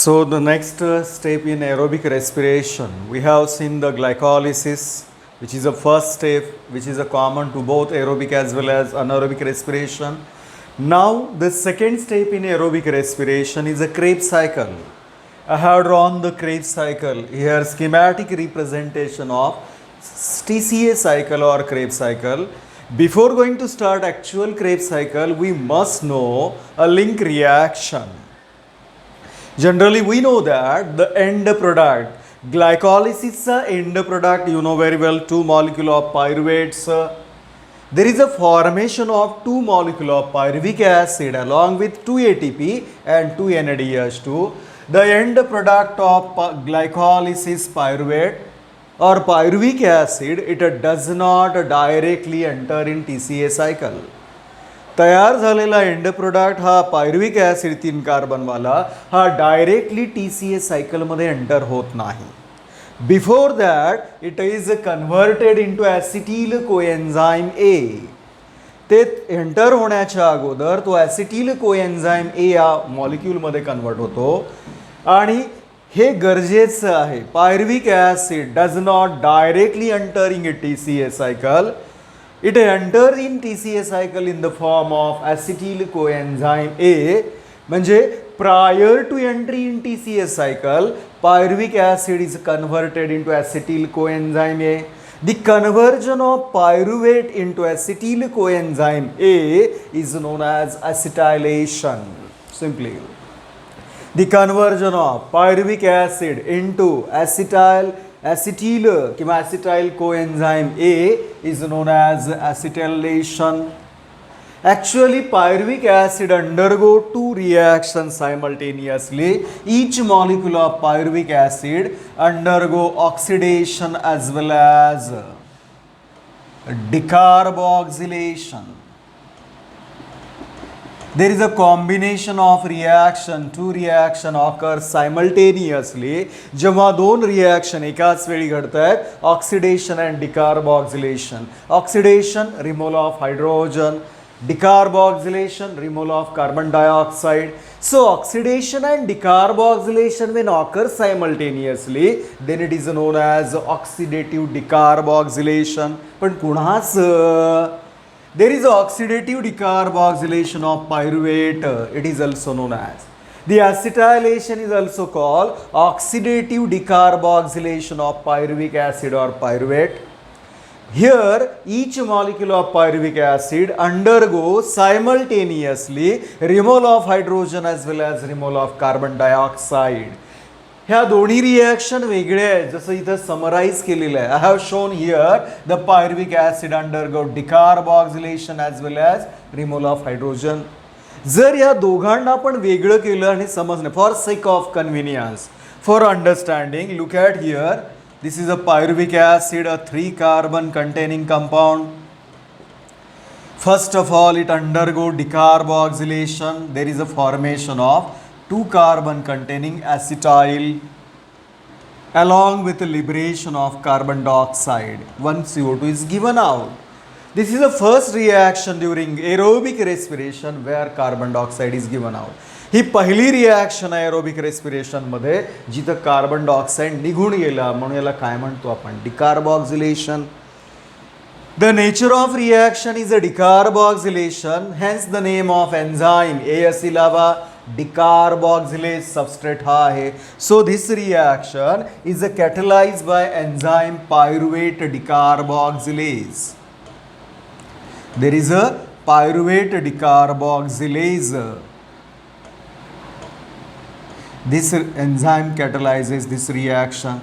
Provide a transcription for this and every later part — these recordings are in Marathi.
So the next step in aerobic respiration, we have seen the glycolysis, which is the first step, which is a common to both aerobic as well as anaerobic respiration. Now the second step in aerobic respiration is a Krebs cycle. I have drawn the Krebs cycle here, schematic representation of TCA cycle or Krebs cycle. Before going to start actual Krebs cycle, we must know a link reaction. Generally, we know that the end product, glycolysis end product, you know very well, two molecule of pyruvates. There is a formation of two molecule of pyruvic acid along with 2 ATP and 2 NADH2. The end product of glycolysis pyruvate or pyruvic acid, it does not directly enter in TCA cycle. तयार झालेला एंड प्रोडक्ट हा पायरुविक ॲसिड 3 कार्बनवाला हा डायरेक्टली TCA सायकलमध्ये एंटर होत नाही. Before that it is converted into acetyl coenzyme A. ते एंटर होण्याच्या अगोदर तो ॲसिटिल कोएन्झाईम ए या मॉलिक्यूलमध्ये कन्वर्ट होतो आणि हे गरजेचं आहे. Pyruvic acid does not directly enter in TCA cycle. It enters in TCA cycle in the form of acetyl coenzyme A. म्हणजे prior to entry in TCA cycle, pyruvic acid is converted into acetyl coenzyme A. The conversion of pyruvate into acetyl coenzyme A is known as acetylation. Simply, the conversion of pyruvic acid into acetyl किंवा acetyl coenzyme A is known as acetylation. Actually, pyruvic acid undergo two reactions simultaneously. Each molecule of pyruvic acid undergo oxidation as well as decarboxylation. There is a combination of reaction, two reaction occur simultaneously. जेव्हा दोन रिॲक्शन एकाच वेळी घडत आहेत, oxidation and decarboxylation. Oxidation removal of hydrogen, decarboxylation removal of carbon dioxide. So oxidation and decarboxylation when occur simultaneously, then it is known as oxidative decarboxylation. पण पुन्हाच there is oxidative decarboxylation of pyruvate. It is also known as the acetylation is also called oxidative decarboxylation of pyruvic acid or pyruvate. Here, each molecule of pyruvic acid undergoes simultaneously removal of hydrogen as well as removal of carbon dioxide. ह्या दोन्ही रिॲक्शन वेगळे आहेत, जसं इथं समराइज केलेलं आहे. I have shown here the pyruvic acid undergo decarboxylation as well as removal of hydrogen. जर या दोघांना आपण वेगळं केलं आणि समजणं for sake of convenience for understanding, look at here. This is a pyruvic acid, a 3 carbon containing compound. First of all, it undergo decarboxylation. There is a formation of 2 carbon containing acetyl along with the liberation of carbon dioxide. 1 CO2 is given out. This is the first reaction during aerobic respiration where carbon dioxide is given out. ही पहिली रिॲक्शन आहे एरोबिक रेस्पिरेशनमध्ये जिथं कार्बन डायऑक्साईड निघून गेला, म्हणून याला काय म्हणतो आपण, decarboxylation. The nature of reaction is a decarboxylation, hence the name of enzyme एसिलावा डिकार्बॉक्सिलेज सबस्ट्रेट हा आहे. So this reaction is a कॅटलाइज by enzyme pyruvate decarboxylase. There is a pyruvate decarboxylase. This enzyme catalyzes this reaction.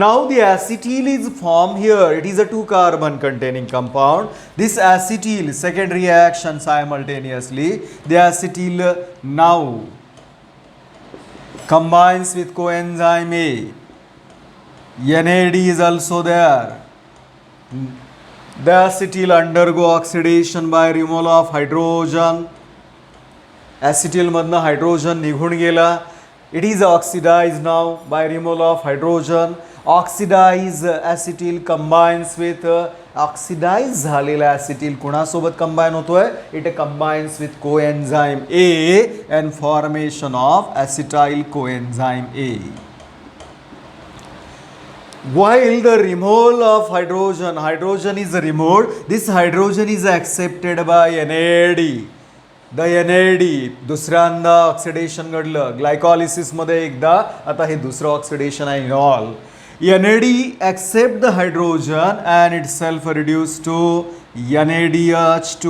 Now the acetyl is formed here. It is a 2 carbon containing compound. This acetyl, second reaction simultaneously, the acetyl now combines with coenzyme A. NAD is also there. The acetyl undergo oxidation by removal of hydrogen. Acetyl मधनं हायड्रोजन निघून गेला. It is oxidized now by removal of hydrogen. Oxidise acetyl combines with oxidise झालेला ॲसिटिल कुणासोबत कंबाईन होतोय? It combines with coenzyme A and formation of acetyl coenzyme A. While the removal of hydrogen is removed, this hydrogen is accepted by NAD. The NAD दुसऱ्यांदा ऑक्सिडेशन घडलं ग्लायकॉलिसिसमध्ये एकदा, आता हे दुसरं ऑक्सिडेशन आहे इनॉल. NAD accept the hydrogen and itself reduced to NADH2.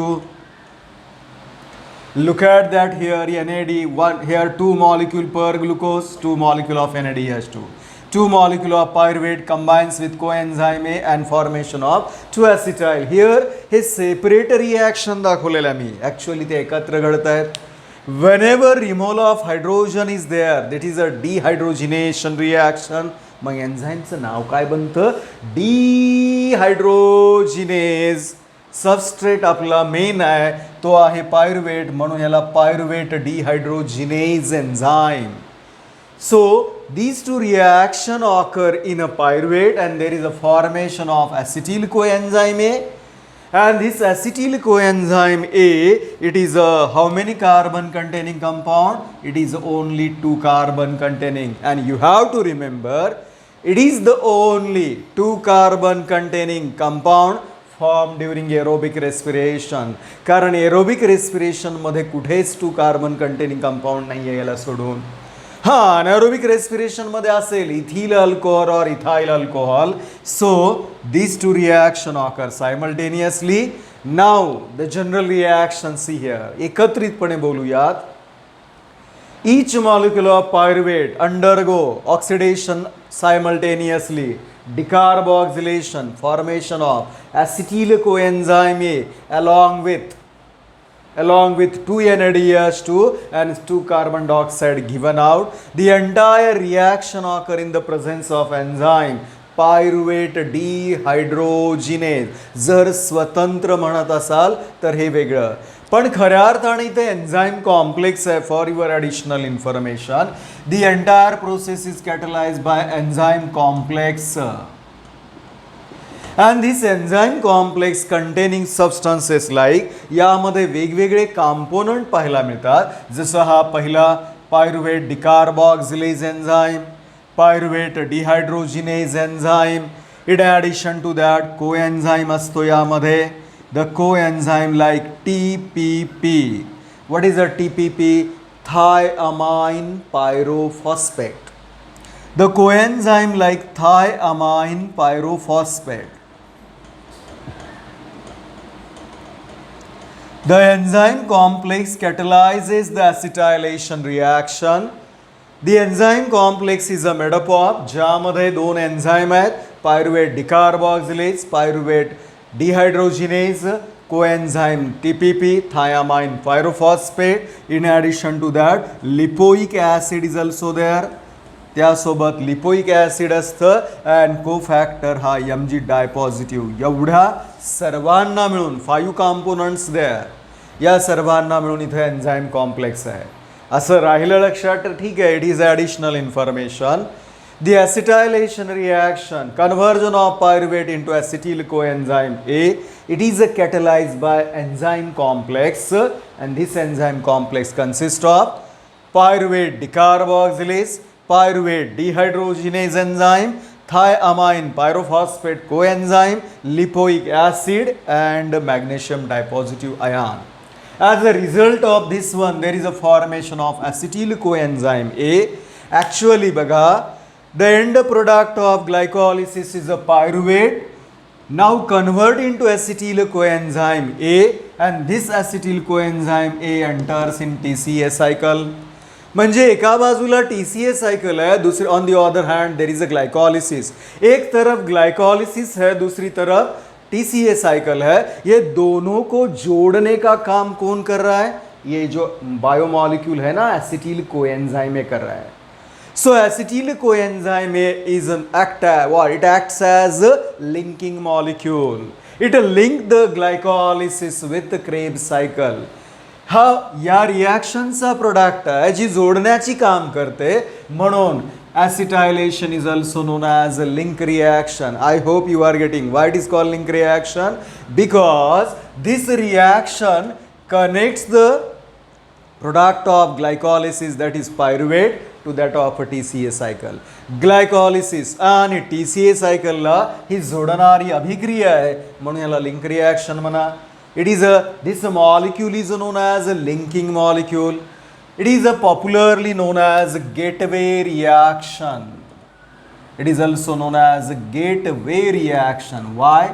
Look at that here, NAD, one here 2 molecule per glucose, 2 molecule of NADH2. 2 molecule of pyruvate combines with coenzyme A and formation of 2-acetyl. Here हे separate reaction दाखवलेलं मी, actually ते एकत्र घडत आहेत. Whenever removal of hydrogen is there, that is a dehydrogenation reaction. मग एन्झाईमचं नाव काय बनतं? डिहायड्रोजिनेज. सबस्ट्रेट आपला मेन आहे तो आहे पायरुवेट, म्हणून याला pyruvate dehydrogenase enzyme. So these two reactions occur in a pyruvate and there is a formation of acetyl coenzyme A, and this acetyl coenzyme A, it is a how many carbon containing compound? It is only 2 carbon containing, and you have to remember it is the only 2 carbon containing compound formed during aerobic respiration. कारण aerobic respiration मध्ये कुठेच 2 carbon containing compound नाही आहे याला सोडून. हाँ, anaerobic respiration मध्ये असेल इथिल अल्कोहल और ethyl alcohol. So these two reaction occur simultaneously. Now the general reaction, see here, एकत्रितपणे बोलूयात. Each molecule of pyruvate undergo oxidation simultaneously. Decarboxylation, formation of acetyl coenzyme A along with 2 NADH2 and 2 carbon dioxide given out. The entire reaction occur in the presence of enzyme pyruvate dehydrogenase. जर स्वतंत्र म्हणत असाल तर हे वेगळं, पण खऱ्या अर्थाने इथे एन्झाईम कॉम्प्लेक्स आहे. For your additional information, the entire process is catalysed by enzyme complex. and this enzyme complex containing substances like, यामध्ये वेगवेगळे कंपोनेंट पाहायला मिळतात. जसं हा पहिला pyruvate decarboxylase enzyme, pyruvate dehydrogenase enzyme. In addition to that coenzyme असतो यामध्ये. The coenzyme like TPP. What is a TPP? thiamine pyrophosphate. The coenzyme like thiamine pyrophosphate. The enzyme complex catalyzes the acetylation reaction. The enzyme complex is a made up of, ज्यामध्ये 2 एन्झाईम आहेत, pyruvate decarboxylase, pyruvate dehydrogenase, coenzyme TPP, thiamine pyrophosphate. In addition to that, lipoic acid is also there. त्यासोबत लिपोइक ॲसिड असतं अँड कोफॅक्टर हा Mg डायपॉझिटिव्ह. एवढ्या सर्वांना मिळून 5 कंपोनंट्स देअर, या सर्वांना मिळून इथे एन्झाईम कॉम्प्लेक्स आहे. असं राहिलं लक्षात तर ठीक आहे, it is additional information. The acetylation reaction, conversion of pyruvate into acetyl coenzyme A, it is catalyzed by enzyme complex, and this enzyme complex consists of pyruvate decarboxylase, pyruvate dehydrogenase enzyme, thiamine pyrophosphate coenzyme, lipoic acid and magnesium dipositive ion. As a result of this one, there is a formation of acetyl coenzyme A. Actually बघा, the end product of glycolysis is a pyruvate now convert into acetyl coenzyme A, and this acetyl coenzyme A enters in TCA cycle. म्हणजे एका बाजूला TCA साइकिल है, दूसरी on the other hand there is a glycolysis. एक तरफ ग्लाइकोलिसिस है, दूसरी तरफ TCA साइकिल है. ये दोनों को जोड़ने का काम कौन कर रहा है? ये जो बायोमॉलिक्यूल है ना, एसिटिल कोएंजाइम कर रहा है. So acetyl coenzyme is an it acts as a linking molecule. It link the glycolysis with the Krebs cycle. हा या रिॲक्शनचा प्रोडक्ट आहे जी जोडण्याची काम करते, म्हणून Acetylation is also known as a link reaction. I hope you are getting why it is called link reaction, because this reaction connects the product of glycolysis, that is pyruvate, to that of a TCA cycle. Glycolysis आणि TCA cycle ला ही जोडणारी अभिक्रिया आहे म्हणून याला लिंक रिएक्शन म्हणा. It is this molecule is known as a linking molecule. It is popularly known as gateway reaction. It is also known as gateway reaction. Why?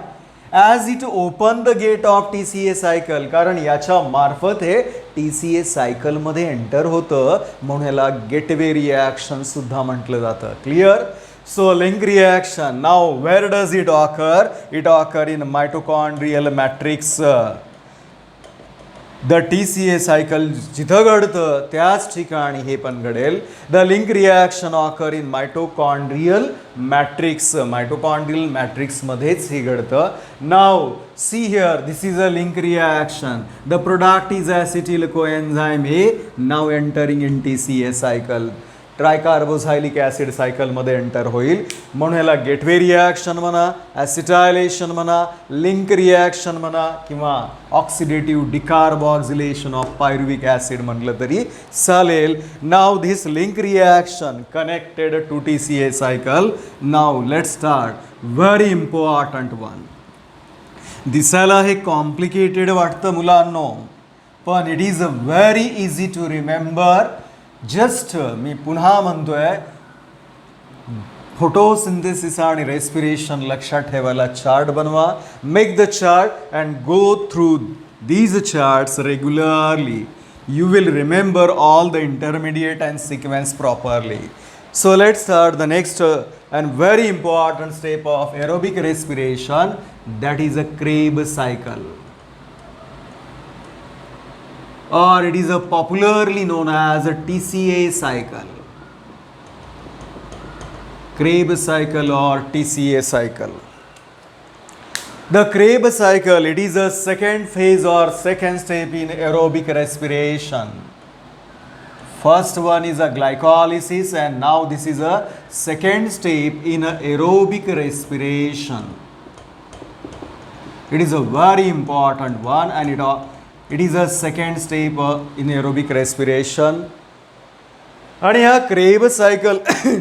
As it open the gate of TCA cycle, कारण याच्या मार्फत हे TCA cycle मध्ये एंटर होतं म्हणून याला गेटवे रिएक्शन सुद्धा म्हटलं जातं. Clear? So link reaction. Now where does it occur? It occur in mitochondrial matrix. The TCA cycle जिथं घडतं त्याच ठिकाणी हे पण घडेल. The link reaction occur in mitochondrial matrix. Mitochondrial matrix मध्येच हे घडतं. Now see here, this is a link reaction. The product is acetyl coenzyme A, now entering in TCA cycle. Tricarboxylic acid सायकलमध्ये एंटर होईल म्हणून याला गेटवे रिॲक्शन म्हणा, ॲसिटायलेशन म्हणा, लिंक रिॲक्शन म्हणा किंवा oxidative decarboxylation of pyruvic acid म्हटलं तरी चालेल. Now this link reaction connected to TCA cycle. Now let start. Very important one. दिसायला हे कॉम्प्लिकेटेड वाटतं मुलांनो, पण it is very easy to remember. Just मी पुन्हा म्हणतोय, फोटोसिंथेसिस आणि रेस्पिरेशन लक्षात ठेवायला चार्ट बनवा. Make the chart and go through these charts regularly. You will remember all the intermediate and sequence properly. So let's start the next and very important step of aerobic respiration, that is a Krebs cycle, or it is a popularly known as a TCA cycle. Krebs cycle or TCA cycle. The Krebs cycle, it is a second phase or second step in aerobic respiration. First one is a glycolysis, and now this is a second step in aerobic respiration. It is a very important one, and it is a second step in aerobic respiration. आणि ह्या क्रेब्स सायकल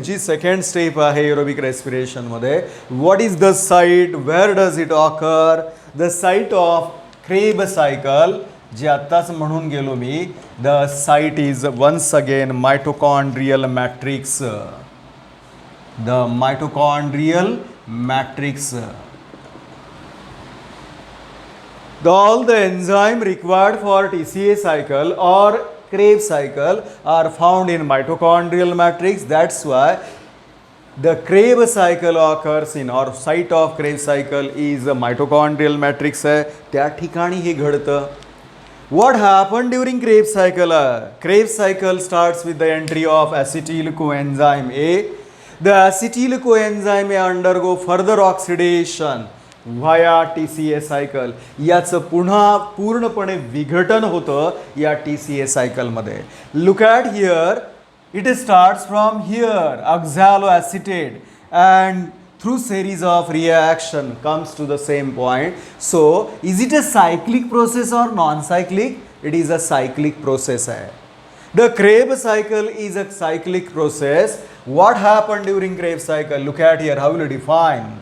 जी सेकंड स्टेप आहे एरोबिक रेस्पिरेशन मध्ये, what is the site, where does it occur? The site of Krebs cycle जे आत्ताच म्हणून गेलो मी, the site is once again mitochondrial matrix. The mitochondrial matrix. All the enzyme required for TCA cycle or Krebs cycle are found in mitochondrial matrix. That's why the Krebs cycle occurs in, or site of Krebs cycle is a mitochondrial matrix है, त्या ठिकाणी हे घडतं. What happened during Krebs cycle? Krebs cycle starts with the entry of acetyl coenzyme A. The acetyl coenzyme A undergo further oxidation via TCA cycle. याचं पुन्हा पूर्णपणे विघटन होतं या TCA cycle मध्ये. Look at here, it starts from here, oxaloacetate, and through series of reaction comes to the same point. So, is it a cyclic process or non-cyclic? It is a cyclic process. The Krebs cycle is a cyclic process. What happened during Krebs cycle? Look at here, how will you define?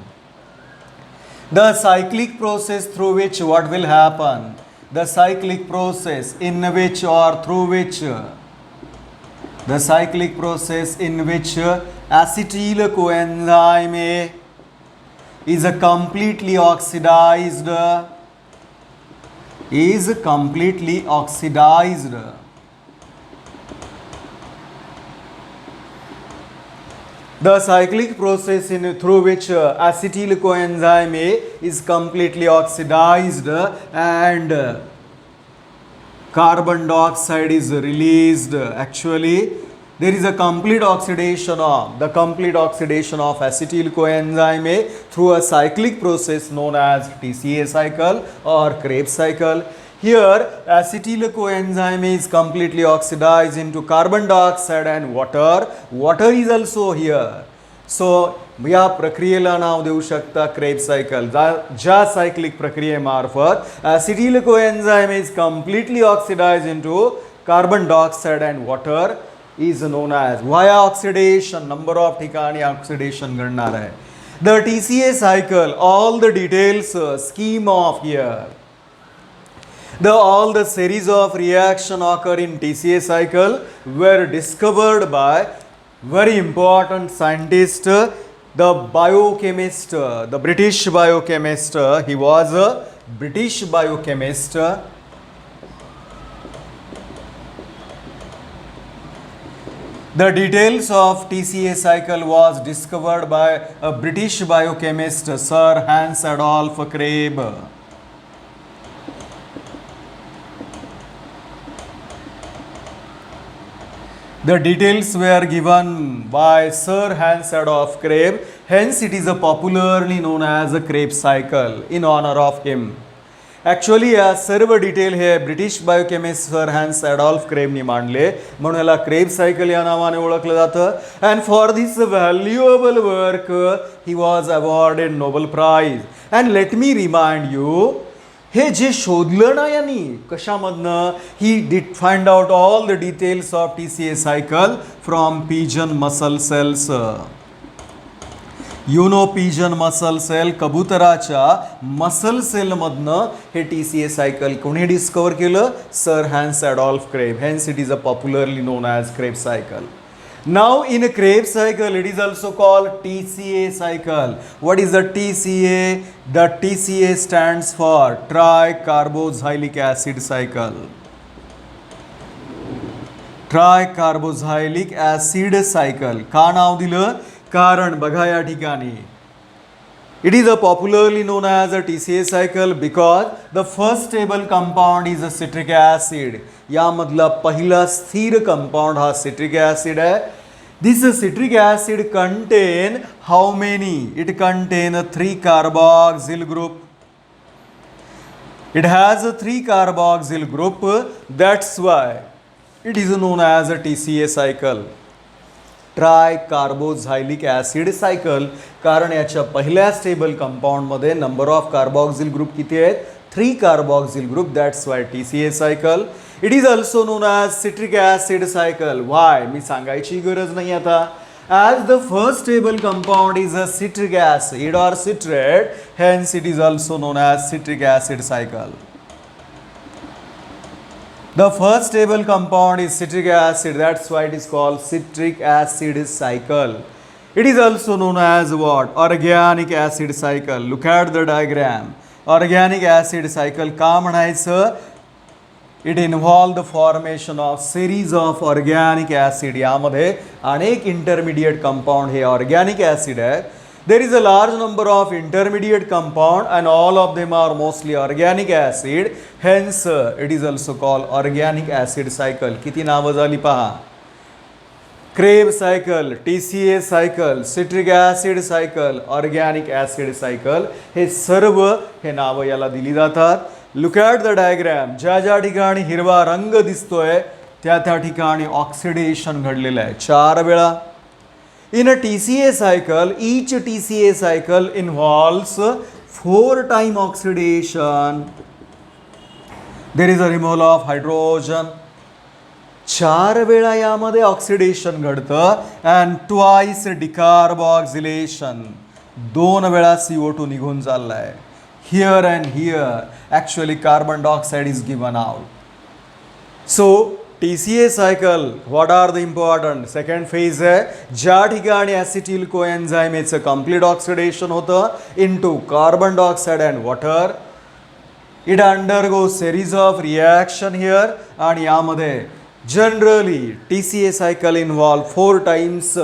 The cyclic process through which what will happen? The cyclic process in which or through which? The cyclic process in which acetyl coenzyme A is completely oxidized. Is completely oxidized. The cyclic process through which acetyl coenzyme A is completely oxidized and carbon dioxide is released. Actually, there is a complete oxidation of acetyl coenzyme A through a cyclic process known as TCA cycle or Krebs cycle. Here acetyl coenzyme is completely oxidized into carbon dioxide and water. Water is also here. So या प्रक्रियेला नाव देऊ शकता क्रेब्स सायकल. ज्या cyclic प्रक्रियेमार्फत acetyl coenzyme is completely oxidized into carbon dioxide and water is known as via oxidation. Number of ठिकाणी oxidation घडणार आहे. The TCA cycle, all the details, scheme of here. All the series of reaction occur in TCA cycle were discovered by very important scientist, the biochemist, the British biochemist. He was a British biochemist. The details of TCA cycle was discovered by a British biochemist, Sir Hans Adolf Crabb. The details were given by Sir Hans Adolf Crabb, hence it is a popularly known as a Crabb cycle in honor of him. Actually या सर्व डिटेल हे British biochemist sir Hans Adolf क्रेबनी मांडले, म्हणून याला क्रेब सायकल या नावाने ओळखलं जातं. And for this valuable work he was awarded Nobel prize. And let me remind you, हे जे शोधलं ना यांनी कशामधनं, he did find out all the details of TCA cycle from pigeon muscle cells. Pigeon muscle cell, कबुतराच्या मसल सेलमधनं हे TCA सायकल कोणी डिस्कवर केलं? Sir Hans Adolf crab. Hence it is a popularly known as Krebs cycle. Now in a Crabb cycle it is also called TCA cycle. What is the TCA? The TCA stands for tricarboxylic acid cycle. Tricarboxylic acid cycle. का नाव दिलं? कारण बघा या ठिकाणी. It is a popularly known as a TCA cycle because the first stable compound is a citric acid. यामधला पहिला स्थिर कंपाउंड हा citric acid आहे. This citric acid contain how many? It contain a 3 carboxyl group. It has a 3 carboxyl group. That's why it is known as a TCA cycle. Tricarboxylic acid cycle, कारण याच्या पहिल्या स्टेबल कंपाऊंडमध्ये नंबर ऑफ कार्बॉक्सिल ग्रुप किती आहेत? 3 carboxyl group. That's why TCA cycle. It is also known as citric acid cycle. Why मी सांगायची गरज नाही आता. As the first stable compound is a citric acid or citrate, hence it is also known as citric acid cycle. The first stable compound is citric acid. That's why it is called citric acid cycle. It is also known as what? Organic acid cycle. Look at the diagram. Organic acid cycle का म्हणायचं? It involves the formation of series of organic acid. यामध्ये अनेक intermediate compound हे organic acid आहे. There is a large number of intermediate compound and all of them are mostly organic acid. Hence it is also called organic acid cycle. किती नावं झाली पहा? Kreb cycle, TCA cycle, citric acid cycle, organic acid cycle, हे सर्व हे नावं याला दिली जातात. Look at the diagram. ज्या ज्या ठिकाणी हिरवा रंग दिसतोय त्या त्या ठिकाणी ऑक्सिडेशन घडलेलं आहे 4 वेळा. In a TCA cycle, each TCA cycle involves 4 time oxidation. There is a removal of hydrogen. 4 वेळा यामध्ये ऑक्सिडेशन घडतं. and twice decarboxylation. 2 वेळा CO2 निघून चाललाय. Here and here actually carbon dioxide is given out. So TCA cycle, what are the important? Second phase आहे, ज्या ठिकाणी acetyl coenzymeचं complete oxidation होतं into carbon dioxide and water. It undergoes series of reaction here. आणि यामध्ये generally TCA cycle involve 4 times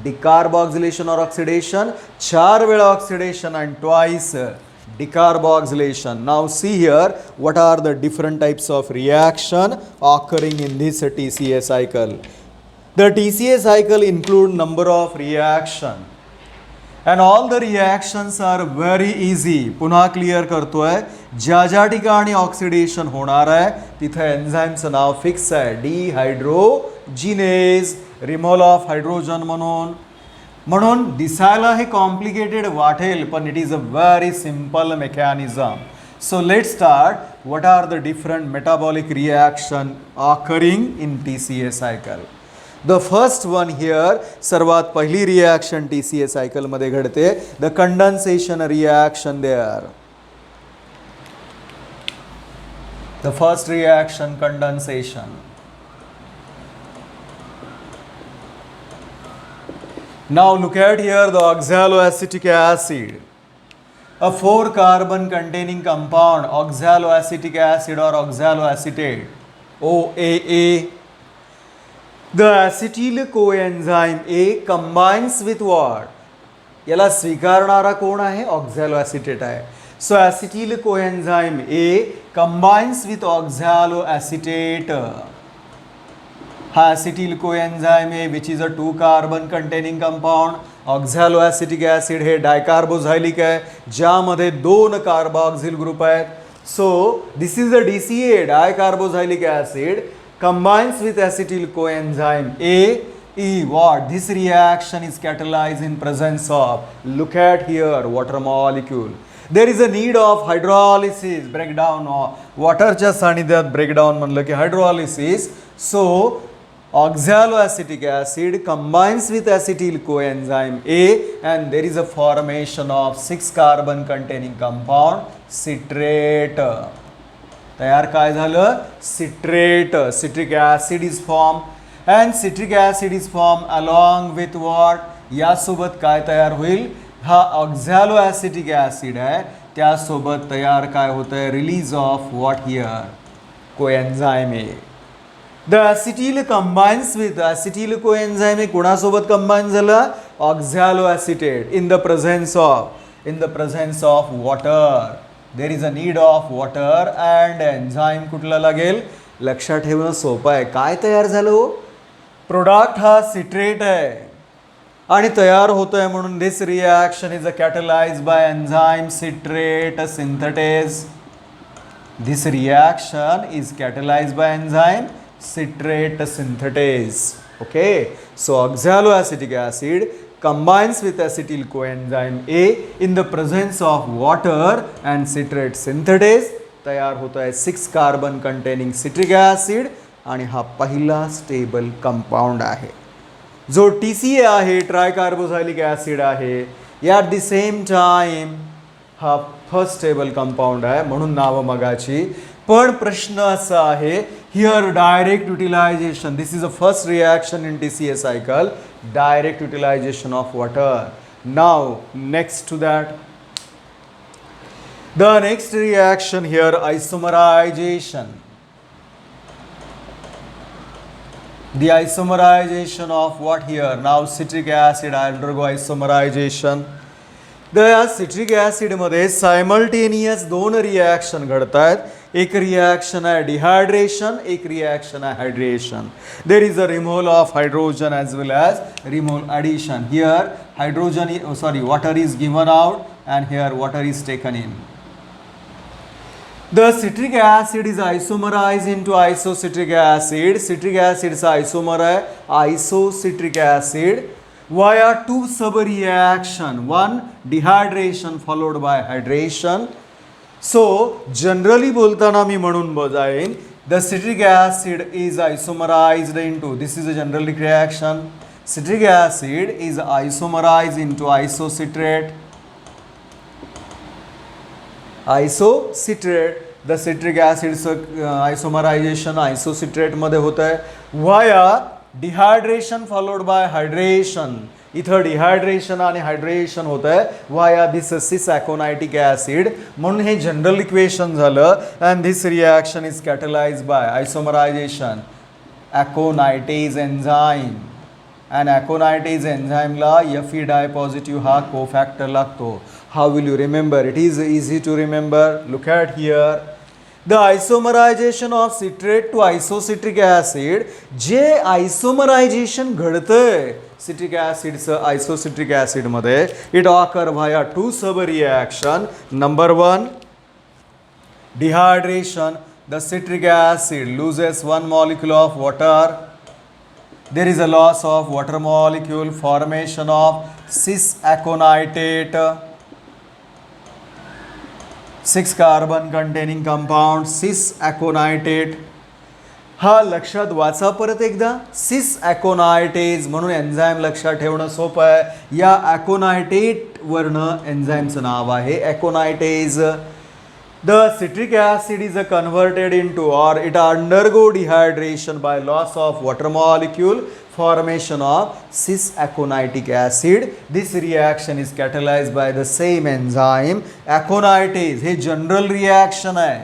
decarboxylation or oxidation, 4 वेळा oxidation and twice decarboxylation. Now see here what are the different types of reaction occurring in this TCA cycle. The TCA cycle include number of reaction and all the reactions are very easy. पुन्हा क्लियर करतोय, ज्या ज्या ठिकाणी ऑक्सिडेशन होणार आहे तिथे एन्झाईमचं नाव फिक्स आहे, डिहायड्रोजिनेज, रिमूव्हल ऑफ हायड्रोजन म्हणून दिसायला हे कॉम्प्लिकेटेड वाटेल, पण it is a very simple mechanism. So let start. What are the different metabolic reaction occurring in TCA cycle? The first one here, सर्वात पहिली रिॲक्शन TCA सायकलमध्ये घडते, the condensation reaction there. The first reaction, condensation. Now look at here the oxaloacetic acid. A 4-carbon containing compound, oxaloacetic acid or oxaloacetate, OAA. The acetyl coenzyme A combines with what? याला स्वीकारणारा कोण आहे? ऑक्झॅलोॲसिटेट आहे. So acetyl coenzyme A combines with oxaloacetate. हा acetyl coenzyme A which is a 2-carbon containing compound. Oxaloacetic acid हे डायकार्बोझायलिक आहे ज्यामध्ये 2 कार्बॉक्सिल ग्रुप आहेत. So this is a DCA, dicarboxylic acid, combines with acetyl coenzyme A. What? This reaction is catalyzed in presence of, look at here, water molecule. There is a need of hydrolysis, breakdown of वॉटरच्या सानिध्यात ब्रेकडाऊन म्हणलं की hydrolysis. So oxaloacetic acid combines with acetyl coenzyme A and there is a formation of 6-carbon containing compound citrate. तयार काय झालं? citrate. Citric acid is formed and citric acid is formed along with what? यासोबत काय तयार होईल? हा ऑक्झॅलोॲसिटिक ॲसिड आहे त्यासोबत तयार काय होतं आहे? Release of what here? Coenzyme A. The acetyl combines with acetyl coenzyme A कोणासोबत कंबाईन झालं? Oxaloacetate. In the presence of water. There is a need of water and enzyme कुठला लागेल? लक्षात ठेवणं सोपं आहे. काय तयार झालं हो? प्रोडक्ट हा सिट्रेट आहे आणि तयार होतोय म्हणून this reaction is a catalysed by enzyme citrate synthetase. This reaction is catalysed by enzyme citrate synthetase. Okay, so oxaloacetic acid combines with acetyl coenzyme A in the presence of water and citrate synthetase. तयार होता है 6-carbon containing citric acid आणि हा पहिला स्टेबल कंपाउंड आहे. जो TCA आहे, ट्रायकार्बोझायलिक ॲसिड आहे, या ॲट द सेम टाइम हा फर्स्ट स्टेबल कंपाउंड आहे म्हणून नाव मगाची. पण प्रश्न असा आहे, here direct utilization, this is a first reaction in TCA cycle, direct utilization of water. Now next to that the next reaction here isomerization. The isomerization of what here? Now citric acid undergo isomerization. या सिट्रिक ॲसिडमध्ये सायमल्टेनियस 2 रिॲक्शन घडत आहेत. एक रिॲक्शन आहे डिहायड्रेशन, एक रिॲक्शन आहे hydration. There is a removal of hydrogen as well as removal addition. Here water is given out and here water is taken in. The citric acid is isomerized into isocitric acid. Citric acid चा isomer है isocitric acid via 2 sub-reaction. One dehydration followed by hydration. So generally बोलताना मी म्हणून बजाईन the citric acid is isomerized into, this is a general reaction. Citric acid is isomerized into isocitrate. Isocitrate. The citric ॲसिडचं आयसोमरायझेशन आयसोसिट्रेटमध्ये होतं आहे via dehydration followed by hydration. इथं डिहायड्रेशन आणि हायड्रेशन होतं आहे via this cis aconitic acid. म्हणून हे जनरल इक्वेशन झालं and this reaction is catalysed by isomerization aconitase enzyme. And aconitase एन्झाईमला Fe डायपॉझिटिव्ह हा कोफॅक्टर लागतो. How will you remember? It is easy to remember. Look at here. The isomerization of citrate to isocitric acid. जे isomerization घडतंय citric acidचं isocitric acid मध्ये, it occur via 2 sub reaction. Number 1, Dehydration, the citric acid loses one molecule of water. There is a loss of water molecule, formation of cis aconitate, 6 carbon containing compound cis aconitate. हा लक्षात वाचा परत एकदा. सिस ॲकोनायटेज म्हणून एन्झाईम लक्षात ठेवणं सोपं आहे. या ॲकोनायटेट वरनं एन्झाईमचं नाव आहे aconitase. The citric acid is converted into or it undergo dehydration by loss of water molecule, formation of cis aconitic acid. This reaction is catalyzed by the same enzyme aconitase. हे जनरल रिॲक्शन आहे.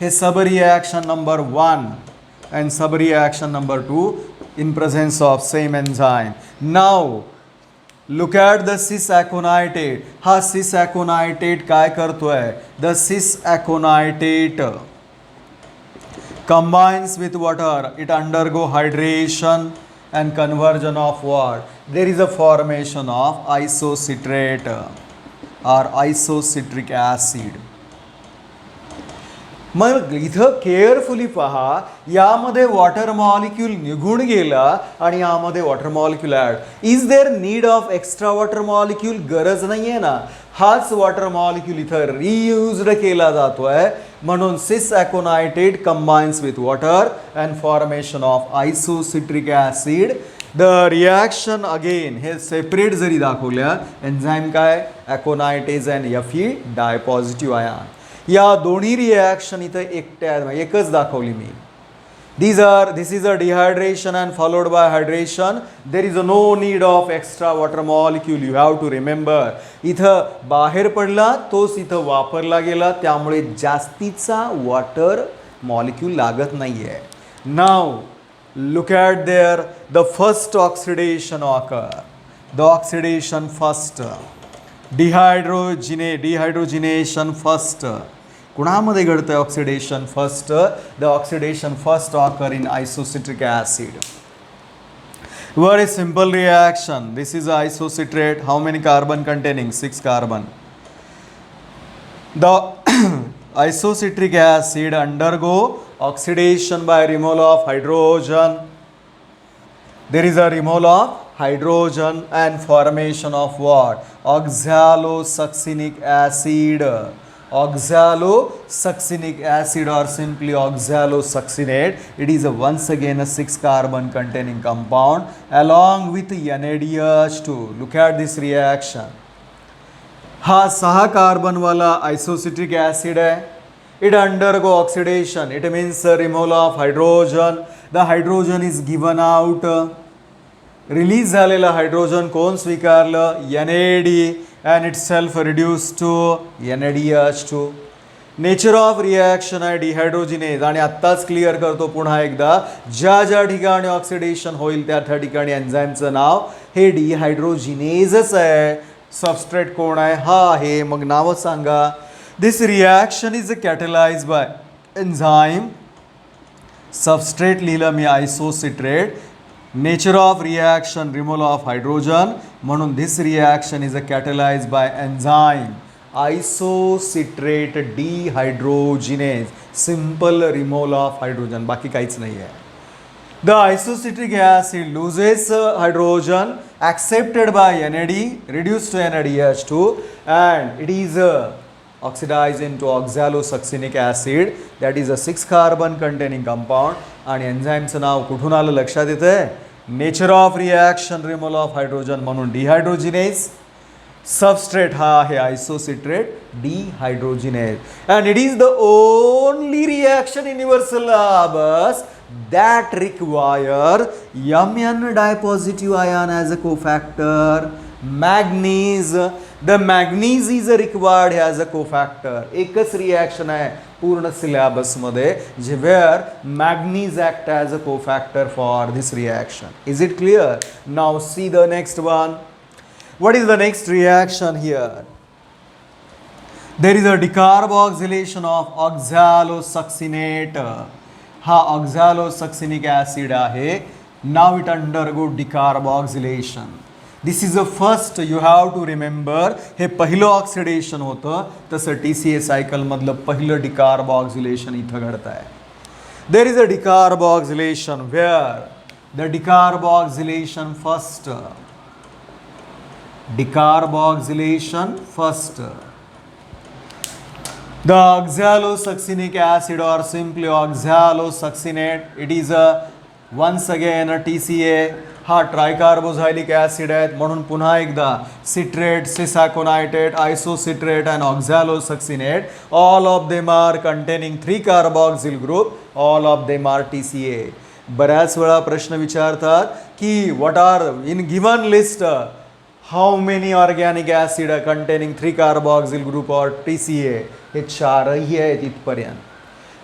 हे सब reaction number 1 and sub reaction number 2 in presence of same enzyme. Now look at the cis aconitate. हा cis aconitate काय करतोय? The cis aconitate combines with water. It undergo hydration and conversion of what? There is a formation of isocitrate or isocitric acid. मग इथं केअरफुली पहा, यामध्ये वॉटर मॉलिक्यूल निघून गेला आणि यामध्ये water molecule add. Is there need of extra water molecule? गरज नाही आहे ना. हाच वॉटर मॉलिक्यूल इथं रियूज्ड केला जातोय. म्हणून cis aconitate combines with water and formation of isocitric acid. The reaction again हे सेपरेट जरी दाखवल्या, एन्झाईम काय? Aconitase and Fe dipositive ion. या दोन्ही रिॲक्शन इथं एकच दाखवली मी. This is a dehydration and followed by hydration. There is no need of extra water molecule. You have to remember. इथं बाहेर पडला तोच इथं वापरला गेला, त्यामुळे जास्तीचा वॉटर मॉलिक्यूल लागत नाहीये. Now look at there the first oxidation occur. The oxidation first. Dehydrogenation first. कुणामध्ये घडतं oxidation first? The oxidation first occur in isocitric acid. Very simple reaction. This is isocitrate. How many carbon containing? 6 carbon. The isocitric acid undergo oxidation by removal of hydrogen. There is a removal of hydrogen and formation of what? Oxalosuccinic acid. Oxalosuccinic acid or simply oxalosuccinate. It is once again a 6 carbon containing compound along with NaDH2. Look at this reaction. हा 6 कार्बन वाला आइसोसिट्रिक acid है. It undergo oxidation. It means removal of hydrogen. The hydrogen is given out. Release झालेला हायड्रोजन कोण स्वीकारलं? NAD and itself reduced to NaDH2. Nature of reaction आहे डिहायड्रोजिनेज. आणि आत्ताच क्लिअर करतो पुन्हा एकदा, ज्या ज्या ठिकाणी ऑक्सिडेशन होईल त्या ठिकाणी एन्झाईमचं नाव हे डिहायड्रोजिनेजच आहे. सबस्ट्रेट कोण आहे? हा आहे. मग नाव सांगा. This reaction is catalyze by enzyme. Substrate लिहिलं मी isocitrate. Nature of reaction removal of hydrogen, म्हणून this reaction is catalyze by enzyme isocitrate dehydrogenase. Simple removal of hydrogen, बाकी काहीच नाही आहे. The isocitric acid loses hydrogen accepted by NAD, reduced to NaDH2, and it is oxidized into oxalosuccinic acid. That is a 6 carbon containing compound. आणि एन्झाईमचं नाव कुठून आलं लक्षात येतंय? Nature of reaction removal of hydrogen म्हणून डिहायड्रोजिनेज. सबस्ट्रेट हा आहे isocitrate dehydrogenase. And it is the only reaction in your syllabus that require Mn dipositive ion as a cofactor. Manganese, the manganese is required as a cofactor. एकच रिॲक्शन आहे पूर्ण सिलेबस मध्ये जे where manganese act as a cofactor for this reaction. Is it clear? Now see the next one. What is the next reaction here? There is a decarboxylation of oxalosuccinate. हा ऑक्झॅलोसक्सिनिक ॲसिड आहे. Now it undergo decarboxylation. This is a first, you have to remember, हे पहिलं ऑक्सिडेशन होतं, तसं TCA सायकलमधलं पहिलं डिकार्बॉक्सिलेशन इथं घडत आहे. There is a decarboxylation where the decarboxylation first, decarboxylation first. The oxalosuccinic acid or simply oxalosuccinate, it is a once again a TCA. हा ट्रायकार्बोझायलिक ॲसिड आहेत म्हणून पुन्हा एकदा citrate, cisaconitate, isocitrate and oxalosuccinate, all of them are containing 3 carboxyl group, all of them are TCA. बऱ्याच वेळा प्रश्न विचारतात की what are in given list how many organic acid containing 3 carboxyl group or TCA. हे चारही आहेत इथपर्यंत.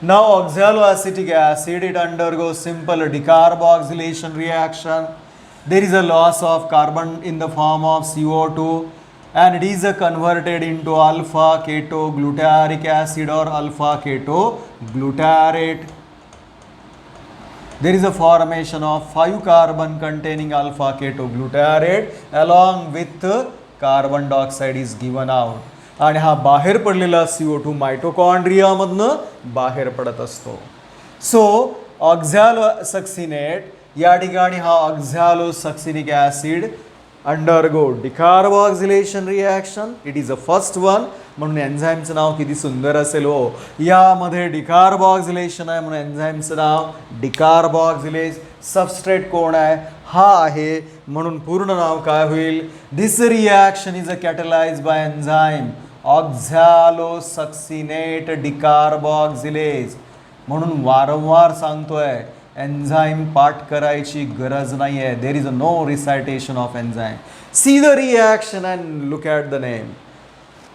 Now oxaloacetic acid, it undergoes simple decarboxylation reaction. There is a loss of carbon in the form of CO2 and it is converted into alpha ketoglutaric acid or alpha ketoglutarate. There is a formation of 5 carbon containing alpha ketoglutarate along with carbon dioxide is given out. आणि हा बाहेर पडलेला CO2 मायटोकॉन्ड्रियामधनं बाहेर पडत असतो. सो ऑक्झॅलोसक्सिनेट, या ठिकाणी हा oxalosuccinic acid undergo decarboxylation reaction. It is a first one, म्हणून एन्झाईमचं नाव किती सुंदर असेल हो. यामध्ये डिकार्बॉक्सिलेशन आहे म्हणून एन्झाईमचं नाव डिकार्बॉक्सिलेज. सबस्ट्रेट कोण आहे? हा आहे, म्हणून पूर्ण नाव काय होईल? This reaction is a कॅटलाइज by enzyme oxalosuccinate decarboxylase. म्हणून वारंवार सांगतोय, एन्झाईम पाठ करायची गरज नाही आहे. There is a no recitation of enzyme. See the reaction and look at the name.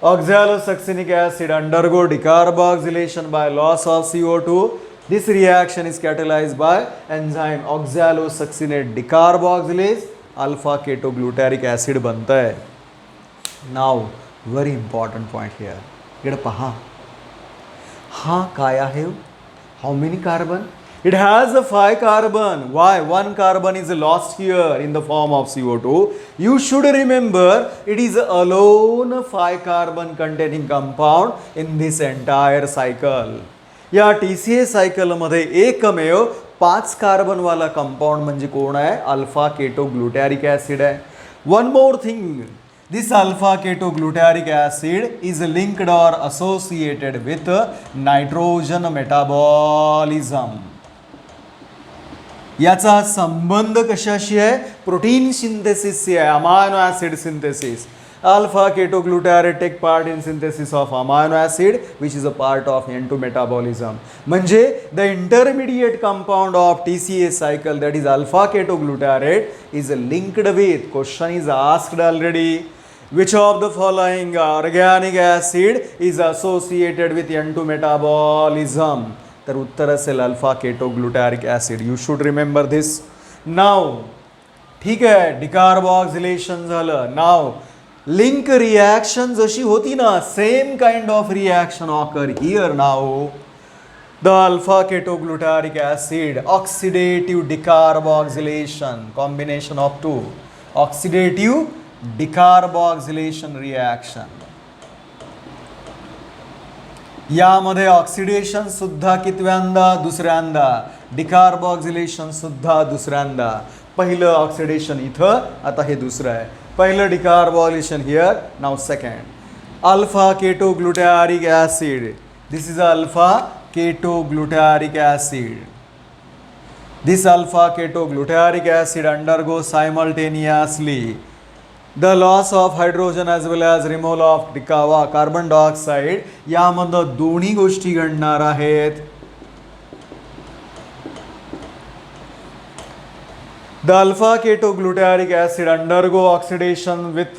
Oxalosuccinic acid undergo decarboxylation by loss of CO2. This reaction is catalyzed by enzyme oxalosuccinate decarboxylase, alpha ketoglutaric acid बनता है. Now very important point here. इकडे पहा, हा काय आहे? How many carbon? It has a 5 carbon. Why? 1 carbon is lost here in the form of CO2. You should remember it is alone 5 carbon containing compound in this entire cycle. या TCA सायकलमध्ये एकमेव 5 कार्बनवाला कंपाऊंड म्हणजे कोण आहे? अल्फा केटोग्लुटॅरिक ॲसिड आहे. One more thing, this alpha ketoglutaric acid is linked or associated with nitrogen metabolism. याचा संबंध कशाशी आहे? प्रोटीन सिंथेसिसशी आहे, amino acid synthesis. Alpha ketoglutarate take part in synthesis of amino acid which is a part of N2 metabolism. म्हणजे the intermediate compound of TCA cycle, that is alpha ketoglutarate, is linked with, question is asked already, which of the following organic acid is associated with N2 metabolism? तर उत्तर असेल alpha ketoglutaric acid. You should remember this. Now ठीक आहे, डिकार्बॉक्सिलेशन झालं. नाव लिंक रिॲक्शन जशी होती ना, same kind of reaction occur here. Now the alpha ketoglutaric acid oxidative decarboxylation, combination of 2 oxidative decarboxylation reaction. यामध्ये ऑक्सिडेशन सुद्धा कितव्यांदा? दुसऱ्यांदा. डिकार्बॉक्सिलेशन सुद्धा दुसऱ्यांदा. पहिलं ऑक्सिडेशन इथं, आता हे दुसरं आहे. पहिलं decarboxylation here, now second. Alpha ketoglutaric acid, this is alpha ketoglutaric acid. This alpha ketoglutaric acid undergo simultaneously the loss of hydrogen as well as removal of carbon dioxide. यामधनं दोन्ही गोष्टी घडणार आहेत. The alpha ketoglutaric acid undergo oxidation with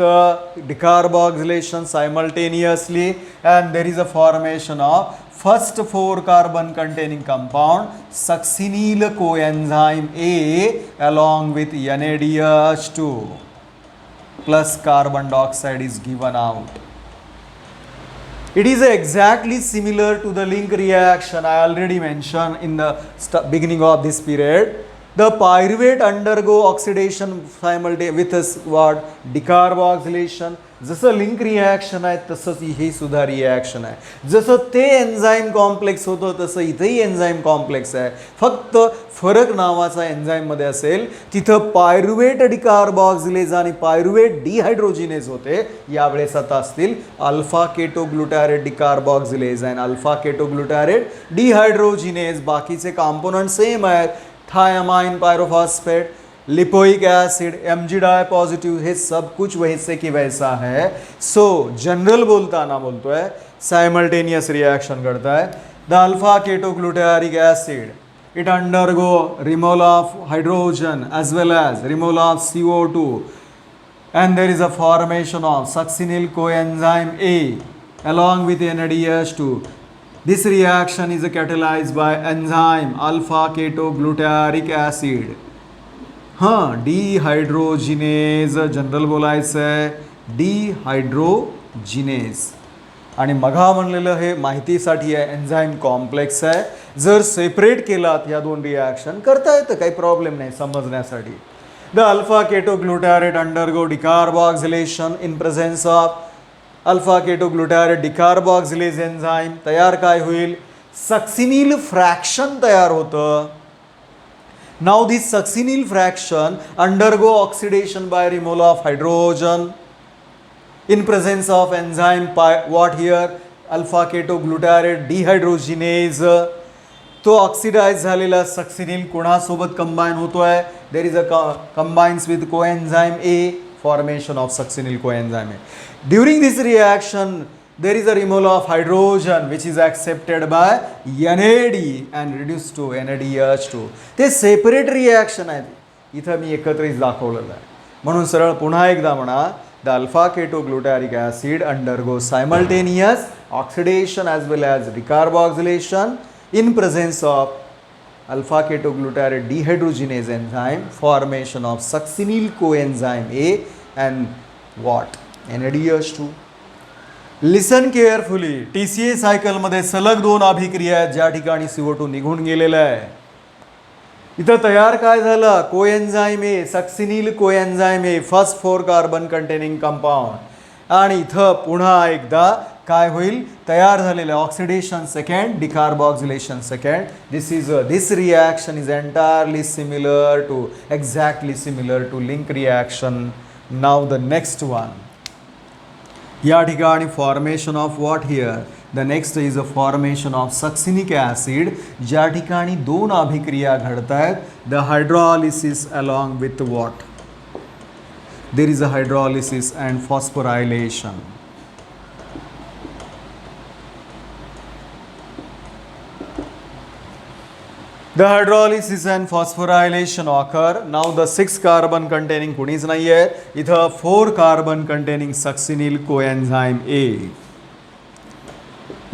decarboxylation simultaneously and there is a formation of first 4 carbon containing compound succinyl coenzyme A along with NADH2 plus carbon dioxide is given out. It is exactly similar to the link reaction I already mentioned in the beginning of this period. The pyruvate undergo oxidation simultaneously with what? Decarboxylation. जसं लिंक रिॲक्शन आहे तसंच ही सुद्धा रिॲक्शन आहे. जसं ते एन्झाईम कॉम्प्लेक्स होतं तसं इथंही एन्झाईम कॉम्प्लेक्स आहे. फक्त फरक नावाचा एन्झाईममध्ये असेल. तिथं पायरुवेट डिकार्बॉक्सिलेज आणि पायरुवेट डिहायड्रोजिनेज होते. यावेळेस आता असतील अल्फा केटोग्लुटॅरेट डिकार्बॉक्सिलेज आणि अल्फा केटोग्लुटॅरेट डिहायड्रोजिनेज. बाकीचे कॉम्पोनंट सेम आहेत. Thiamine pyrophosphate, lipoic acid, Mg positive, हे सब कुछ वैसे की वैसा है. सो जनरल बोलताना बोलतोय सायमल्टेनियस रिॲक्शन घडताय. The alpha ketoglutaric acid it undergo removal of hydrogen as well as removal of CO2 and there is a formation of succinyl coenzyme A along with NADH2. This reaction is catalyzed by enzyme alpha ketoglutarate acid. हां, डिहायड्रोजिनेज जनरल बोलायचं आहे, डिहायड्रोजिनेज. आणि मघा म्हणलेलं हे माहितीसाठी आहे, एन्झाईम कॉम्प्लेक्स आहे. जर सेपरेट केलात या दोन रिॲक्शन करता येतं, काही प्रॉब्लेम नाही समजण्यासाठी. The alpha ketoglutarate undergo decarboxylation in presence of alpha ketoglutarate decarboxylase enzyme. तयार काय होईल? सक्सिनिल फ्रॅक्शन तयार होतं. Now this succinyl fraction undergo oxidation by removal of hydrogen in presence of enzyme what here? Alpha ketoglutarate dehydrogenase. तो ऑक्सिडाइज झालेला सक्सिनिल कोणासोबत कंबाईन होतोय? There is a combines with coenzyme A, formation of succinyl coenzyme A. During this reaction there is a removal of hydrogen which is accepted by NAD and reduced to NADH2. ते सेपरेट रिॲक्शन आहेत. इथं मी एकत्रित दाखवलेलं आहे. म्हणून सरळ पुन्हा एकदा म्हणा, the alpha ketoglutaric acid undergo simultaneous oxidation as well as decarboxylation in presence of alpha ketoglutarate dehydrogenase enzyme, formation of succinyl coenzyme A and what? NADH2. Listen carefully. TCA सायकलमध्ये सलग दोन अभिक्रिया आहेत ज्या ठिकाणी CO2 निघून गेलेला आहे. इथं तयार काय झालं? Coenzyme A, succinyl coenzyme A, first 4 carbon containing compound. आणि इथं पुन्हा एकदा काय होईल? तयार झालेलं oxidation second, decarboxylation second. This reaction is entirely similar to, exactly similar to link reaction. Now the next one. या ठिकाणी formation of what here? The next is a formation of succinic acid. ज्या ठिकाणी दोन अभिक्रिया घडत आहेत. The hydrolysis along with what? There is a hydrolysis and phosphorylation. The hydrolysis and phosphorylation occur. Now the 6 carbon containing कुणीच नाही आहे. इथं 4 carbon containing succinyl coenzyme A.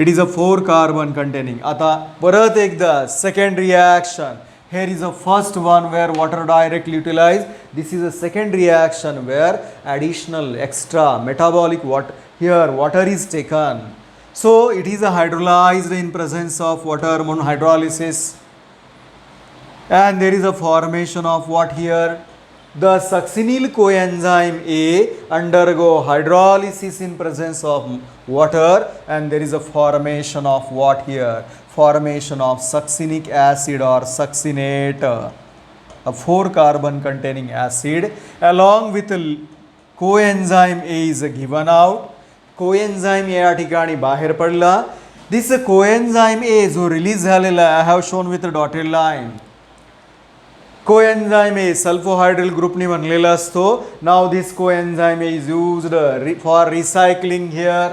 It is a 4 carbon containing. आता परत एकदा second reaction. Here is a first one where water directly utilized. This is a second reaction where additional extra metabolic water is taken. So it is a hydrolyzed in presence of water, म्हणून hydrolysis. And there is a formation of what here? The succinyl coenzyme A undergo hydrolysis in presence of water and there is a formation of what here? Formation of succinic acid or succinate, a 4 carbon containing acid along with coenzyme A is given out. Coenzyme A या ठिकाणी बाहेर पडला. This coenzyme A जो रिलीज झालेला I have shown with a dotted line. Coenzyme A sulfhydryl ग्रुपनी बनलेला असतो. Now this coenzyme A is used for recycling here.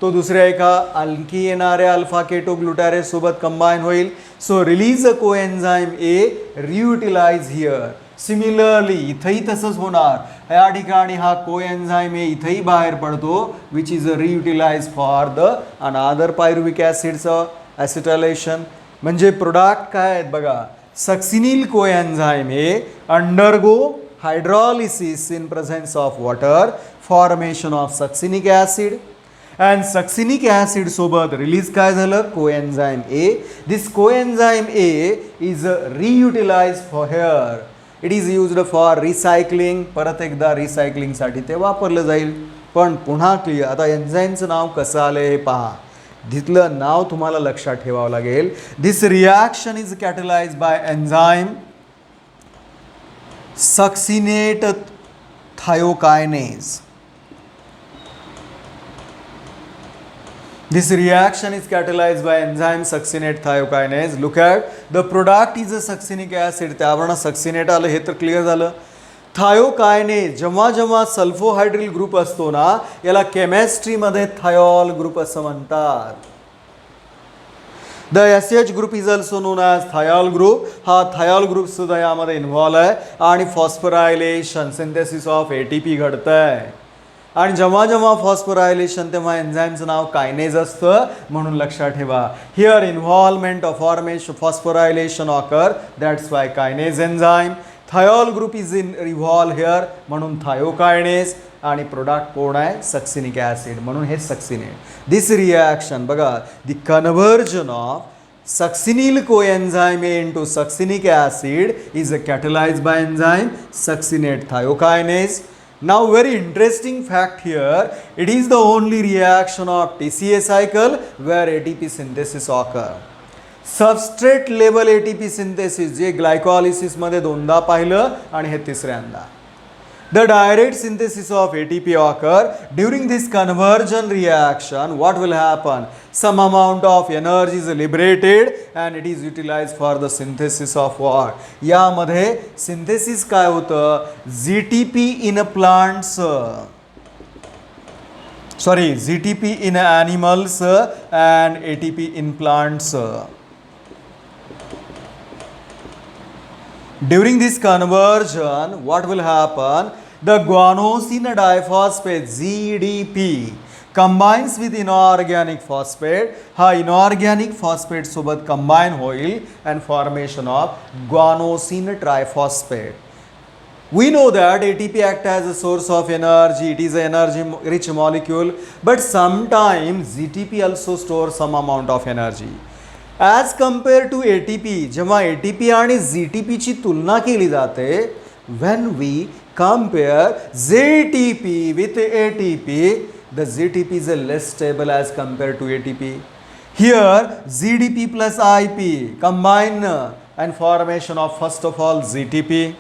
तो दुसऱ्या एका आणखी येणाऱ्या अल्फा केटोग्लुटॅरेट सोबत कंबाईन होईल. So release a coenzyme A, reutilize here. Similarly इथंही तसंच होणार. या ठिकाणी हा कोएन्झाइम ए इथंही बाहेर पडतो which is a reutilize for the another pyruvic ॲसिडचं ॲसिटायलेशन. म्हणजे प्रोडक्ट काय आहेत बघा? Succinyl coenzyme A undergo hydrolysis in presence of water, formation of succinic acid and succinic acid सोबत रिलीज काय झालं, coenzyme A. This coenzyme A is reutilize for here. It is used for recycling. परत एकदा रिसायकलिंगसाठी ते वापरलं जाईल. पण पुन्हा क्लिअर, आता एन्झाईमचं नाव कसं आलं हे पहा. तिथलं नाव तुम्हाला लक्षात ठेवावं लागेल. This reaction is catalyze by enzyme succinate thiokinase. This reaction is catalyzed by enzyme succinate thiokinase. Look at the product is a succinic acid. त्यावरनं सक्सिनेट आलं हे तर क्लिअर झालं. थायोकायनेज जेव्हा जेव्हा सल्फोहायड्रिल ग्रुप असतो ना, याला केमिस्ट्रीमध्ये थायॉल ग्रुप असं म्हणतात. The SH group is also known as thiol group. हा थायॉल ग्रुप सुद्धा यामध्ये इन्व्हॉल्व आहे आणि फॉस्फोरायलेशन सिंथेसिस ऑफ ATP घडतं आहे. आणि जेव्हा जेव्हा फॉस्फोरायलेशन तेव्हा एन्झाईमचं नाव कायनेज असतं, म्हणून लक्षात ठेवा. Here involvement of formation phosphorylation occur, that's why kinase enzyme. Thiol group is involve here, म्हणून थायोकायनेज. आणि प्रोडक्ट कोण आहे, सक्सिनिक ॲसिड, म्हणून हे सक्सिनेट. दिस रिॲक्शन बघा, the conversion of succinyl coenzyme A into succinic acid is catalysed by enzyme succinate thiokinase. Now very interesting fact here, it is the only reaction of TCA cycle where ATP synthesis occur. Substrate level ATP synthesis जे ग्लायकोलिसिस मध्ये दोनदा पाहिलं आणि हे तिसऱ्यांदा. The direct synthesis of ATP occur. During this conversion reaction, what will happen? Some amount of energy is liberated and it is utilized for the synthesis of what? यामध्ये synthesis काय होतं? GTP in plants, sorry, GTP in animals and ATP in plants. During this conversion, what will happen? The guanosine diphosphate GDP combines with inorganic phosphate. हा inorganic phosphate सोबत combine होईल and formation of guanosine triphosphate. We know that ATP acts as a source of energy. It is an energy rich molecule, but sometimes GTP also stores some amount of energy. As compared to ATP, जेव्हा ATP आणि GTP ची तुलना केली जाते, when we compare ZTP with ATP, the ZTP is less stable as compared to ATP. Here GDP plus IP combine and formation of first of all ZTP.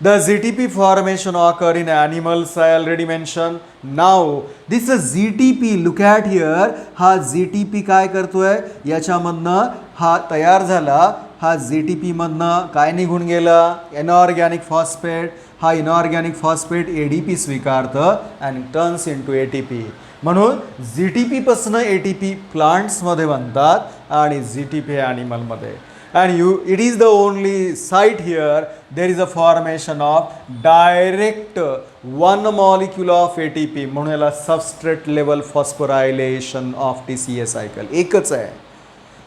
The ZTP formation occur in animals, I already mentioned. Now this is ZTP, look at here. हा ZTP काय करतोय, याच्यामधनं हा तयार झाला. हा ZTP मधनं काय निघून गेला, इनऑर्गॅनिक फॉस्फेट. हा inorganic phosphate ADP स्वीकारतं and turns into ATP. म्हणून ZTP पासून ATP प्लांट्समध्ये बनतात आणि ZTP ॲनिमलमध्ये. And it is the only site here there is a formation of direct one molecule of ATP, म्हणून याला substrate level phosphorylation of TCA cycle एकच आहे.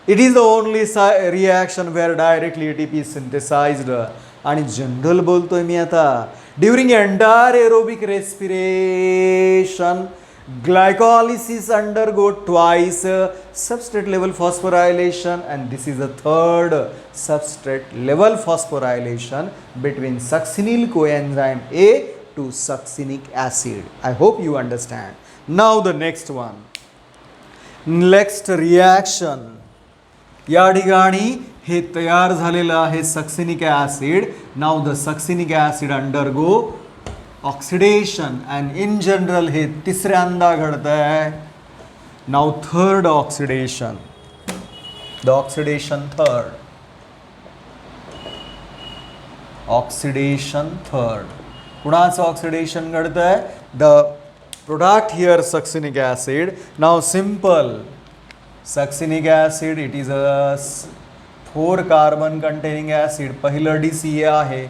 It is the only reaction where directly ATP is synthesized. आणि जनरल बोलतोय मी आता. During entire aerobic respiration, glycolysis undergo twice substrate level phosphorylation, and this is the third substrate level phosphorylation between succinyl coenzyme A to succinic acid. I hope you understand. Now the next one, next reaction. या ठिकाणी हे तयार झालेलं आहे succinic acid. Now the succinic acid undergo oxidation and in general हे तिसऱ्यांदा घडतं आहे. Now third oxidation, the oxidation third, oxidation third. कुणाचं ऑक्सिडेशन घडतं आहे? The product here succinic acid. Now simple succinic acid it is a 4 carbon containing acid. पहिलं DCA आहे.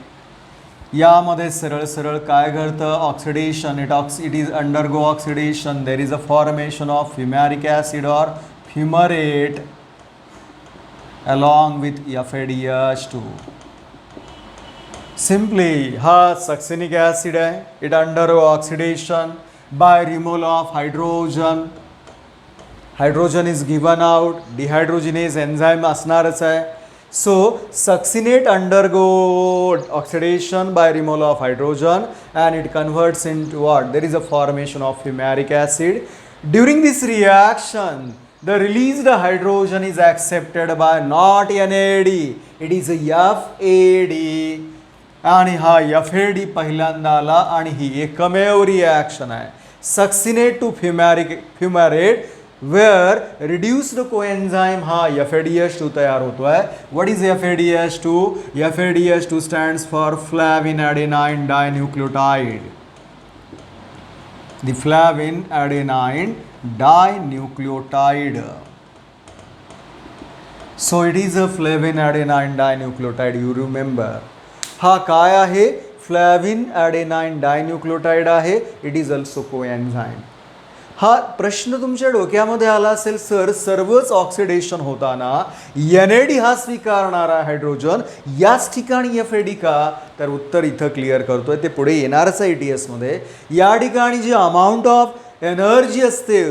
यामध्ये सरळ सरळ काय घडतं, oxidation. It is undergo oxidation. There is a formation of fumaric acid or fumarate along with FADH2. Simply हा सक्सिनिक ॲसिड आहे. It undergo oxidation by removal of hydrogen hydrogen is given out, dehydrogenase enzyme असणारच आहे. So succinate undergo oxidation by removal of hydrogen and it converts into what? There is a formation of fumaric acid. During this reaction, the released hydrogen is accepted by not NAD, it is a FAD. आणि हा FAD पहिल्यांदा आला आणि ही एकमेव रिॲक्शन आहे. Succinate to fumarate where reduced coenzyme हा FADH2 तयार होतोय. What is FADH2? FADH2 stands for flavin adenine dinucleotide. The flavin adenine dinucleotide. So it is a flavin adenine dinucleotide, you remember. हा काय आहे? फ्लॅविन ॲडेनाइन डायन्यूक्लियोटाइड आहे. It is also coenzyme. हा प्रश्न तुमच्या डोक्यामध्ये आला असेल, सर सर्वच ऑक्सिडेशन होताना NAD हा स्वीकारणारा हायड्रोजन याच ठिकाणी FAD का? तर उत्तर इथं क्लिअर करतोय, ते पुढे येणारच आहे ETS मध्ये. या ठिकाणी जी अमाऊंट ऑफ एनर्जी असते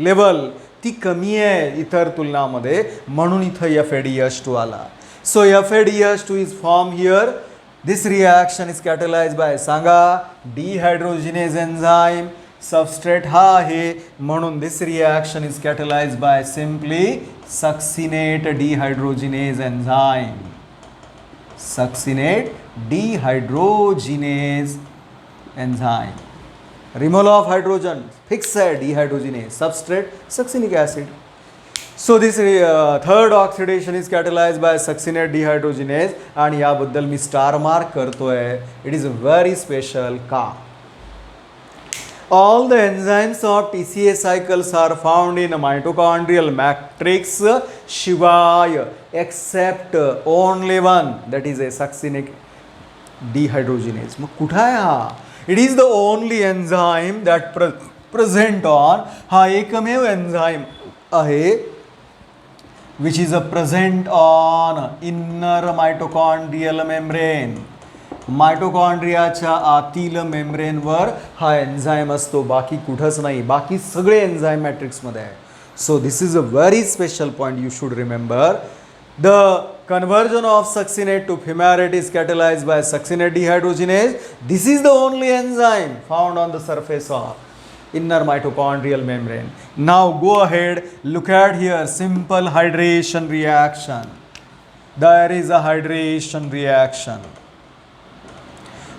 लेवल ती कमी आहे इतर तुलनामध्ये, म्हणून इथं FADH2 आला. So FADH2 is form here. This reaction is catalyze by सांगा डिहायड्रोजिनेज एन्झाईम. सबस्ट्रेट हा आहे म्हणून this reaction is catalyze by simply succinate dehydrogenase enzyme. Succinate dehydrogenase enzyme. Removal of hydrogen fix आहे dehydrogenase, substrate succinic acid. So this third oxidation is catalyze by succinate dehydrogenase आणि याबद्दल मी स्टार मार्क करतोय. It is very special. का? All the enzymes of TCA cycles are found in a mitochondrial matrix शिवाय except only one, that is a succinic dehydrogenase. मग कुठं आहे हा? It is the only enzyme that present on, हा एकमेव एन्झाईम आहे which is present on inner mitochondrial membrane. मायटोकॉन्ड्रियाच्या आतील मेम्ब्रेनवर हा एन्झाईम असतो, बाकी कुठंच नाही. बाकी सगळे एन्झाईम मॅट्रिक्समध्ये आहे. So this is a very special point you should remember. The conversion of succinate to fumarate is catalysed by succinate dehydrogenase. This is the only enzyme found on the surface of inner mitochondrial membrane. Now go ahead, look at here, simple hydration reaction. There is a hydration reaction.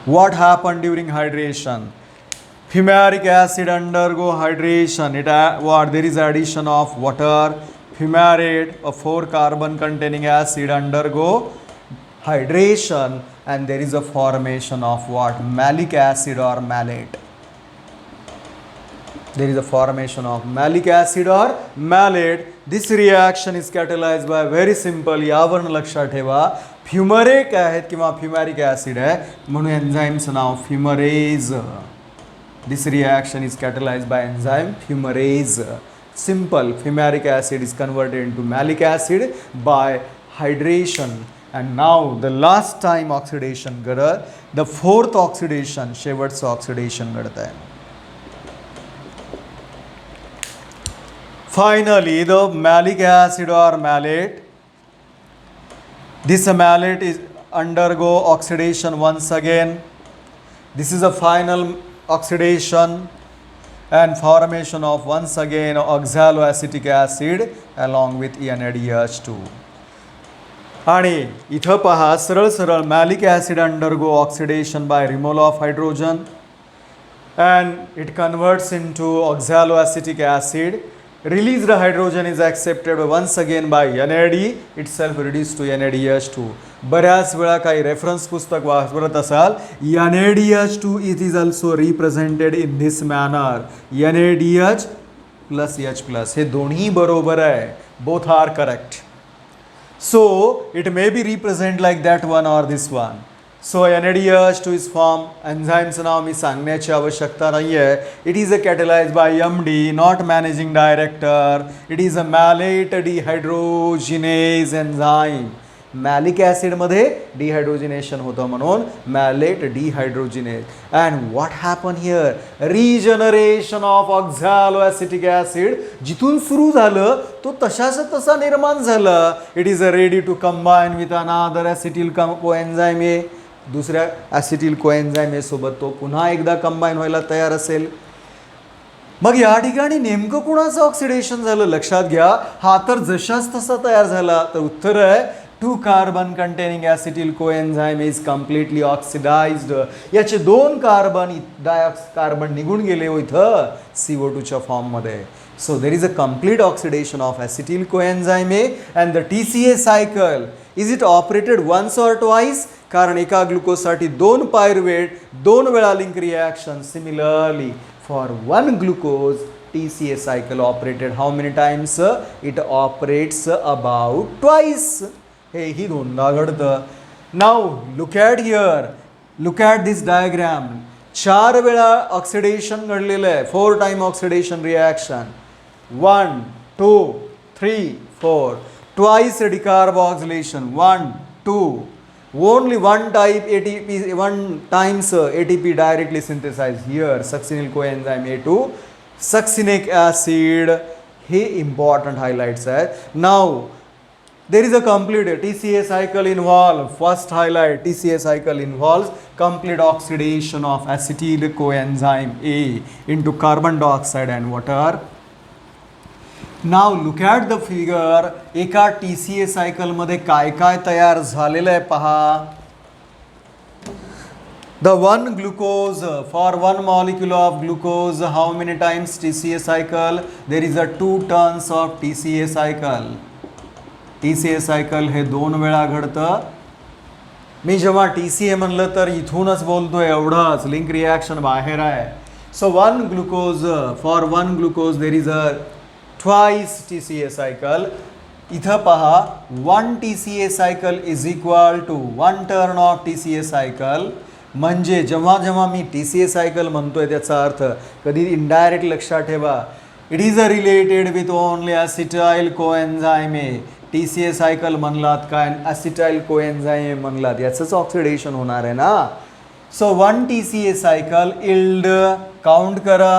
What happened during hydration? Fumaric acid undergo hydration. There is addition of water. Fumarate, a 4 carbon containing acid, undergo hydration and there is a formation of what? Malic acid or malate. There is a formation of malic acid or malate. This reaction is catalyzed by very simple, यावरून लक्षात ठेवा, फ्युमरेक आहेत किंवा फ्युमॅरिक ॲसिड आहे म्हणून एन्झाईमचं नाव fumarase. This reaction is catalysed by enzyme fumarase. Simple, fumaric acid is converted into malic acid by hydration. And now the last time oxidation घडत, द फोर्थ ऑक्सिडेशन, शेवटचं ऑक्सिडेशन घडत आहे. Finally, the malic acid or malate. This malate is undergo oxidation once again. This is a final oxidation and formation of once again oxaloacetic acid along with NADH2. आणि इथं पहा सरळ सरळ malic acid undergo oxidation by removal of hydrogen and it converts into oxaloacetic acid. Released hydrogen is accepted once again by NAD, itself reduced to NADH2. बऱ्याच वेळा काही रेफरन्स पुस्तक वापरत असाल, NADH2 it is also represented in this manner. NADH plus H plus, हे दोन्ही बरोबर आहे. Both are correct. So it may be represent like that one or this one. So NADH2 is formed. एन्झाईमचं नाव मी सांगण्याची आवश्यकता नाही आहे. It is a catalysed by MD, not managing director. It is a malate dehydrogenase enzyme. Malic ॲसिडमध्ये डिहायड्रोजिनेशन होतं म्हणून malate dehydrogenase. And what happen here, regeneration of oxaloacetic acid. जिथून सुरू झालं तो तशाचा तसा निर्माण झाला. It is ready to combine with another acetyl coenzyme A. दुसऱ्या ॲसिटिल कोएन्झाइम ए सोबत तो पुन्हा एकदा कंबाईन व्हायला तयार असेल. मग या ठिकाणी नेमकं कुणाचं ऑक्सिडेशन झालं लक्षात घ्या. हा तर जशाच तसा तयार झाला. तर उत्तर आहे 2 carbon containing acetyl coenzyme is completely oxidized. याचे 2 कार्बन निघून गेले हो इथं CO2च्या फॉर्ममध्ये. So there is a complete oxidation of acetyl coenzyme A and the TCA cycle. Is it operated once or twice? कारण एका ग्लुकोजसाठी 2 पायरुवेट 2 वेळा link reaction. Similarly for one glucose TCA cycle operated how many times? It operates about twice. हे ही दोनदा घडतं. Now look at here, look at this diagram. 4 वेळा ऑक्सिडेशन घडलेलं आहे. 4 time oxidation reaction. 1 2 3 4. Twice decarboxylation. 1 2. Only one type ATP, one times ATP directly synthesized here. Succinyl coenzyme A2, succinic acid. हे important highlights आहे. Now there is a complete TCA cycle involved. First highlight, TCA cycle involves complete oxidation of acetyl coenzyme A into carbon dioxide and water. Now look at the figure. एका TCA cycle मध्ये काय काय तयार झालेलं आहे पहा. The one glucose, for one molecule of glucose, how many times TCA cycle? There is a 2 turns of TCA cycle. TCA cycle हे 2 वेळा घडतं. मी जेव्हा TCA म्हणलं तर इथूनच बोलतोय एवढंच, लिंक रिॲक्शन बाहेर आहे. So one glucose, for one glucose there is a twice TCA cycle. इथं पहा 1 TCA cycle is equal to 1 turn of TCA cycle. म्हणजे जेव्हा जेव्हा मी TCA cycle म्हणतोय त्याचा अर्थ कधी इनडायरेक्ट लक्षात ठेवा. It is a related with only acetyl coenzyme A. TCA cycle म्हणलात काय, ॲसिटाइल कोएन्झाइम म्हणलात, याचंच ऑक्सिडेशन होणार आहे ना. So 1 TCA cycle yield, count करा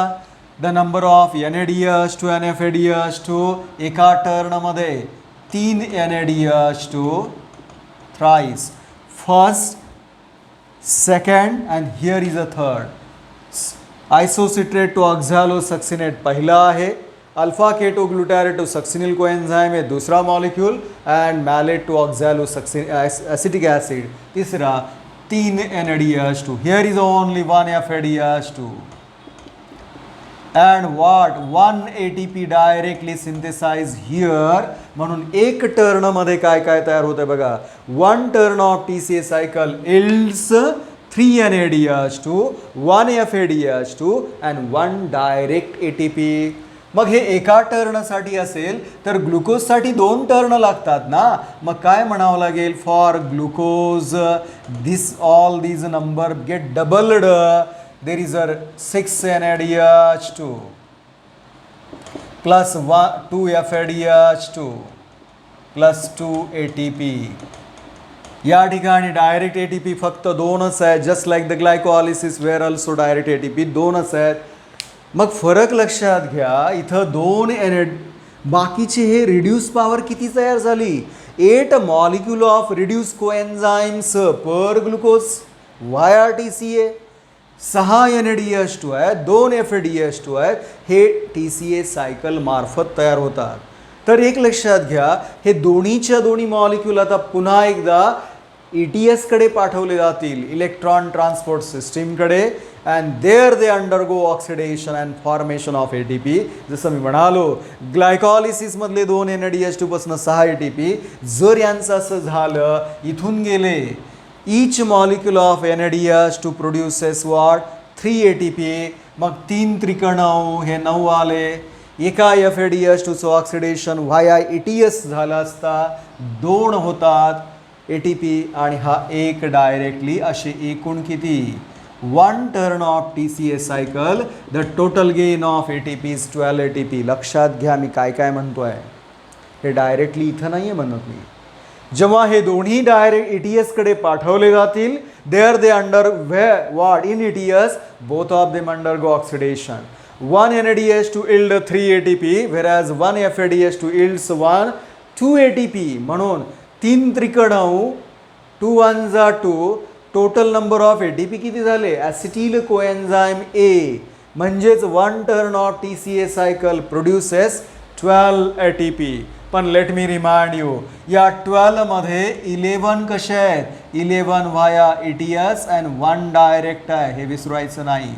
the number of NADH2 and FADH2. एका टर्नमध्ये 3 NADH2 thrice. First, second and here is a third. Isocitrate to oxalosuccinate पहिला आहे. Alpha keto glutarate to succinyl coenzyme आहे दुसरा molecule. And malate to acetic acid तिसरा. 3 NADH2. Here is only 1 FADH2. and what 1 ATP directly synthesized here. म्हणून एक टर्न मध्ये काय काय तयार होते बघा. 1 turn of TCA cycle yields 3 NADH2, 1 FADH2 and 1 direct ATP. मग हे एका टर्नसाठी असेल तर ग्लुकोजसाठी 2 टर्न लागतात ना. मग काय म्हणावं लागेल, for glucose this all these number get doubled. There is a 6 NADH2 plus 2 FADH2 plus 2 ATP. या ठिकाणी डायरेक्ट ATP फक्त 2च आहे. Just like the glycolysis where also direct ATP 2च आहेत. मग फरक लक्षात घ्या. इथं 2 बाकीचे हे रिड्यूस पॉवर किती तयार झाली. 8 molecule of reduce coenzymes per glucose via TCA. 6 NADH2 आहेत, 2 FADH2 आहेत. हे TCA सायकल मार्फत तयार होतात. तर एक लक्षात घ्या, हे दोन्हीच्या दोन्ही मॉलिक्यूल आता पुन्हा एकदा ETS कडे पाठवले जातील, इलेक्ट्रॉन ट्रान्सपोर्ट सिस्टीमकडे. And there they undergo oxidation and formation of ATP. जसं मी म्हणालो ग्लायकॉलिसिसमधले 2 NADH2 पासून 6 ATP. जर यांचं असं झालं, इथून गेले, each molecule of NADH2 produces what 3 ATP. मग 3 त्रिक 9 हे 9 आले. एका FADH2 चं ऑक्सिडेशन व्हाया ETS झाला असता 2 होतात ATP आणि हा एक डायरेक्टली. असे एकूण किती 1 turn of TCA cycle. The total gain of ATP is 12 ATP. लक्षात घ्या मी काय काय म्हणतोय. हे डायरेक्टली इथं नाही आहे म्हणत मी. जेव्हा हे दोन्ही डायरेक्ट ETS कडे पाठवले जातील, there they under what in ETS both of them undergo oxidation. 1 NADH to yield 3 ATP whereas 1 FADH to yields 2 ATP. म्हणून 3 त्रिकणव 2 1 2 टोटल नंबर ऑफ ATP किती झाले? ॲसिटिल कोएन्झाइम A म्हणजेच 1 turn of TCA cycle produces 12 ATP. पण लेट मी रिमाइंड यू, या 12 मध्ये 11 कसे आहेत? 11 व्हाया ETS अँड 1 डायरेक्ट आहे, हे विसरायचं नाही.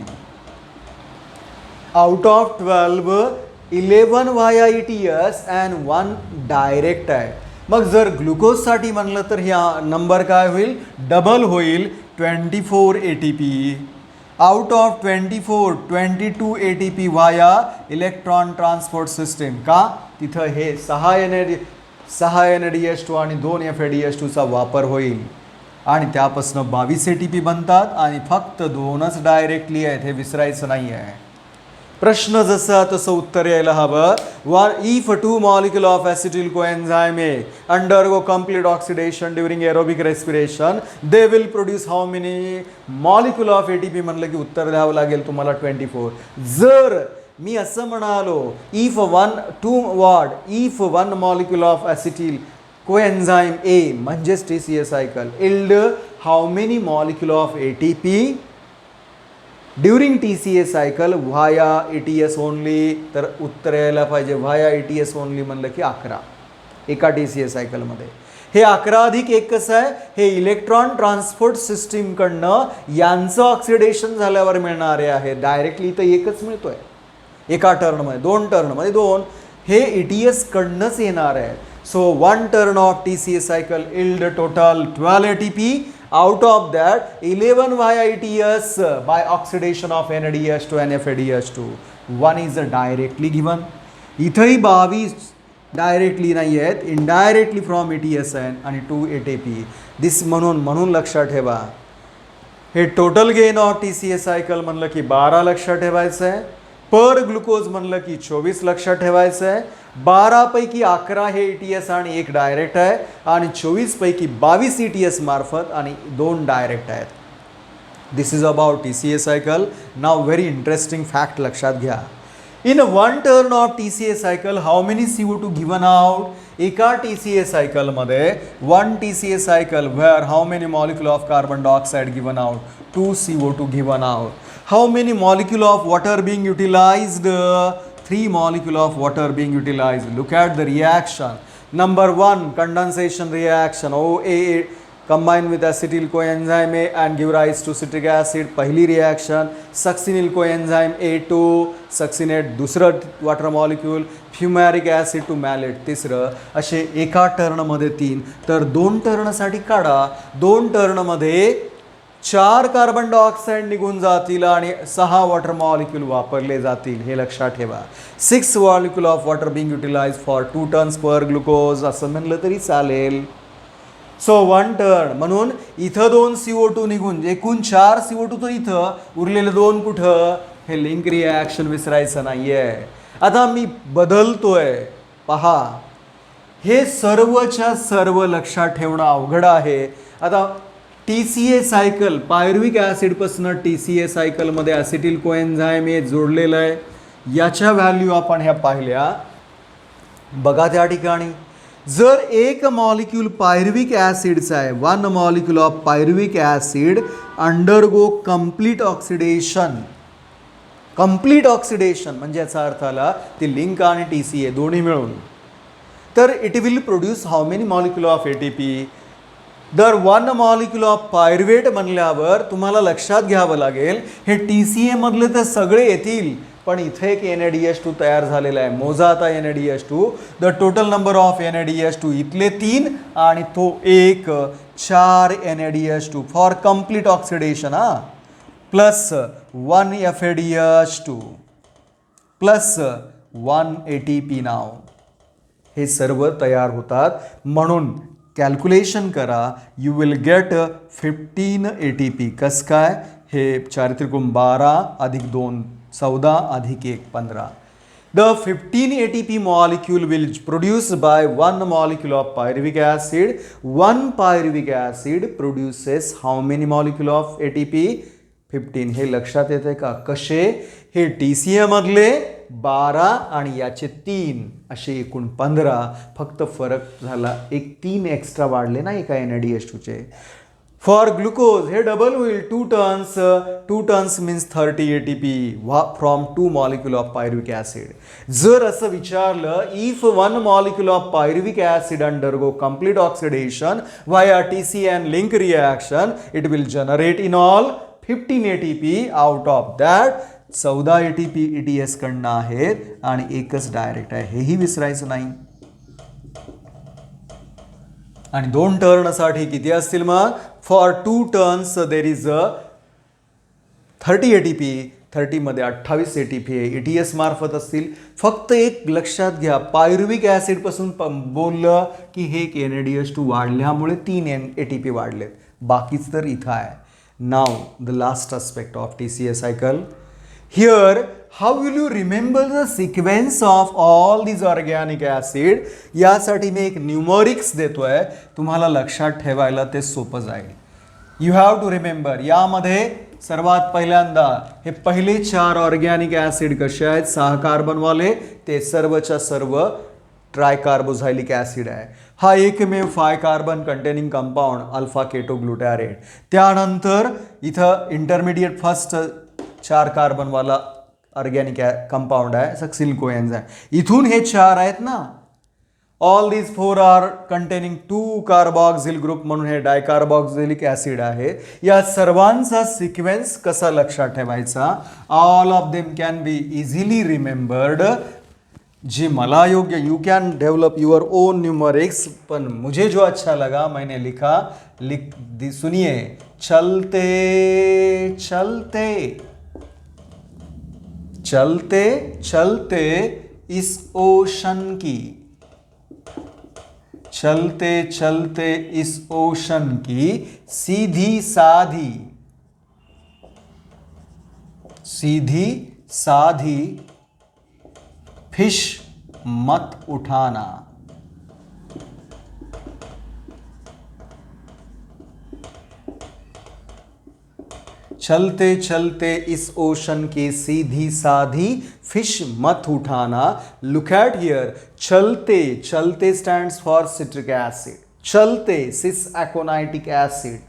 Out of 12 11 via ETS and 1 direct आहे. मग जर ग्लुकोजसाठी म्हणलं तर ह्या नंबर काय होईल? डबल होईल, 24 ATP. Out of 24 22 ATP via electron transport system. का? तिथं हे 6 NADH2 आणि 2 FADH2 चा वापर होईल आणि त्यापासून 22 ATP बनतात आणि फक्त 2च डायरेक्टली आहेत, हे विसरायचं नाही आहे. प्रश्न जसा तसं उत्तर यायला हवं. If 2 molecule of acetyl coenzyme A undergo complete oxidation during aerobic respiration, they will produce how many molecule of ATP? म्हणलं की उत्तर द्यावं लागेल तुम्हाला 24. जर मी असं म्हणालो if 1 molecule of acetyl coenzyme A म्हणजेच TCA cycle yield how many molecule of ATP during TCA cycle via ETS only? तर उत्तर यायला पाहिजे व्हाया ETS ओनली म्हणलं की 11 एका TCA सायकलमध्ये. हे 11 अधिक 1 कसं आहे? हे इलेक्ट्रॉन ट्रान्सपोर्ट सिस्टीमकडनं यांचं ऑक्सिडेशन झाल्यावर मिळणारे आहे. डायरेक्टली तर एकच मिळतोय एका टर्नमध्ये, 2 टर्नमध्ये 2 हे ETS कडनंच येणार आहे. So 1 turn of TCA cycle yield total 12 ATP. Out of that 11 via ETS by oxidation of NADH2 and FADH2. 1 is directly given. इथंही 22 डायरेक्टली नाही आहेत, इनडायरेक्टली फ्रॉम ETS आणि 2 ATP. दिस म्हणून लक्षात ठेवा, हे total gain of TCA cycle म्हणलं की 12 लक्षात ठेवायचं आहे. पर ग्लुकोज म्हणलं की 24 लक्षात ठेवायचं आहे. 12 पैकी 11 हे ETS आणि 1 डायरेक्ट आहे आणि 24 पैकी 22 ETS मार्फत आणि 2 डायरेक्ट आहेत. This is about TCA cycle. Now very interesting fact लक्षात घ्या. In 1 turn of TCA cycle how many CO2 given out? एका TCA सायकलमध्ये 1 TCA cycle where how many molecule of carbon dioxide given out? 2 CO2 given out. How many molecule of water being utilized? 3 molecule of water being utilized. Look at the reaction. Number 1, condensation reaction. OAA combine with acetyl coenzyme A and give rise to citric acid. पहिली reaction. Succinyl coenzyme A2 succinate. दुसरं water molecule. Fumaric acid to malate. तिसरं. असे एका टर्नमध्ये 3. तर 2 टर्नसाठी काढा. 2 टर्नमध्ये 4 कार्बन डायऑक्साइड निघून जातील आणि 6 वॉटर मॉलिक्यूल वापरले जातील, हे लक्षात ठेवा. 6 molecule of water being utilise for 2 turns per glucose असं म्हणलं तरी चालेल. सो 1 टर्न म्हणून इथं 2 CO2 निघून एकूण 4 CO2 तर इथं उरलेले 2 कुठं? हे लिंक रिॲक्शन विसरायचं नाहीये. आता मी बदलतोय पहा, हे सर्वच्या सर्व लक्षात ठेवणं अवघड आहे. आता TCA सायकल पायरुविक ॲसिडपासून TCA सायकलमध्ये ॲसिटिल कोएन्झाइम ए जोडलेलं आहे. याच्या व्हॅल्यू आपण ह्या पाहिल्या. बघा त्या ठिकाणी जर एक मॉलिक्यूल पायरुविक ॲसिडचा आहे, 1 molecule of pyruvic acid undergo complete oxidation. Complete oxidation म्हणजे याचा अर्थ आला ते लिंक आणि TCA दोन्ही मिळून, तर it will produce how many molecule of ATP? दर 1 मॉलिक्यूल ऑफ पायरुवेट म्हणल्यावर तुम्हाला लक्षात घ्यावं लागेल हे TCA मधले तर सगळे येतील, पण इथे एक NADH2 तयार झालेला आहे. मोजा आता NADH2. The total number of NADH2 इथले 3 आणि तो 1, 4 NADH2 for complete oxidation. Plus 1 FADH2 plus 1 ATP. नाव हे सर्व तयार होतात. म्हणून कॅल्क्युलेशन करा, यू विल गेट 15 ATP. कसं काय? हे 4 त्रिकोण 12 अधिक 2 14 अधिक 1 15. The 15 ATP molecule will produced by one molecule of pyruvic acid. One pyruvic acid produces how many molecule of ATP? 15. हे लक्षात येते का? कसे? हे TCA मधले 12 आणि याचे 3 असे एकूण 15. फक्त फरक झाला एक 3 एक्स्ट्रा वाढले ना एका NADH2 चे. For glucose, हे double होईल 2 tons means 30 ATP from 2 molecule of pyruvic acid. जर असं विचारलं, if one molecule of pyruvic acid undergo complete oxidation via TCA and link reaction, it will generate in all 15 ATP. Out of that 14 ATP ETS कडनं आहेत आणि एकच डायरेक्ट आहे, हेही विसरायचं नाही. आणि 2 टर्नसाठी किती असतील मग? For 2 turns there is 30 ATP. 30 मध्ये 28 ATP ETS मार्फत असतील. फक्त एक लक्षात घ्या, पायरुविक ऍसिड पासून बोललं की हे NADH2 वाढल्यामुळे 3 ATP वाढलेत, बाकीच तर इथं आहे. नाव the last aspect of TCA cycle. Here, how will you remember the sequence of all these organic acid? यासाठी मी एक न्यूमरिक्स देतोय, तुम्हाला लक्षात ठेवायला ते सोपं जाईल. You have to remember. यामध्ये सर्वात पहिल्यांदा हे पहिले 4 ऑर्गॅनिक ऍसिड कसे आहेत? 6 कार्बनवाले, ते सर्वच्या सर्व ट्रायकार्बोझायलिक ऍसिड आहे. हा एकमेव 5 carbon containing compound alpha ketoglutarate. त्यानंतर इथं इंटरमिडिएट फर्स्ट 4 कार्बनवाला ऑर्गॅनिक कंपाऊंड आहे सक्सिल कोएन्झाइम. इथून हे 4 आहेत ना, all these 4 are containing 2 carboxyl group म्हणून हे डायकार्बॉक्सिलिक ऍसिड आहे. या सर्वांचा सिक्वेन्स कसा लक्षात ठेवायचा? All of them can be easily remembered. जी मला योग्य, you can develop your own numerics, पण मुझे जो अच्छा लगा मैंने लिखा. सुनिए, चलते चलते चलते चलते इस ओशन की, चलते चलते इस ओशन की सीधी साधी, सीधी साधी फिश मत उठाना. चलते चलते इस ओशन की सीधी साधी फिश मत उठाना. Look at here. चलते, चलते स्टैंड्स फॉर सिट्रिक एसिड. चलते सिस एकोनाइटिक एसिड.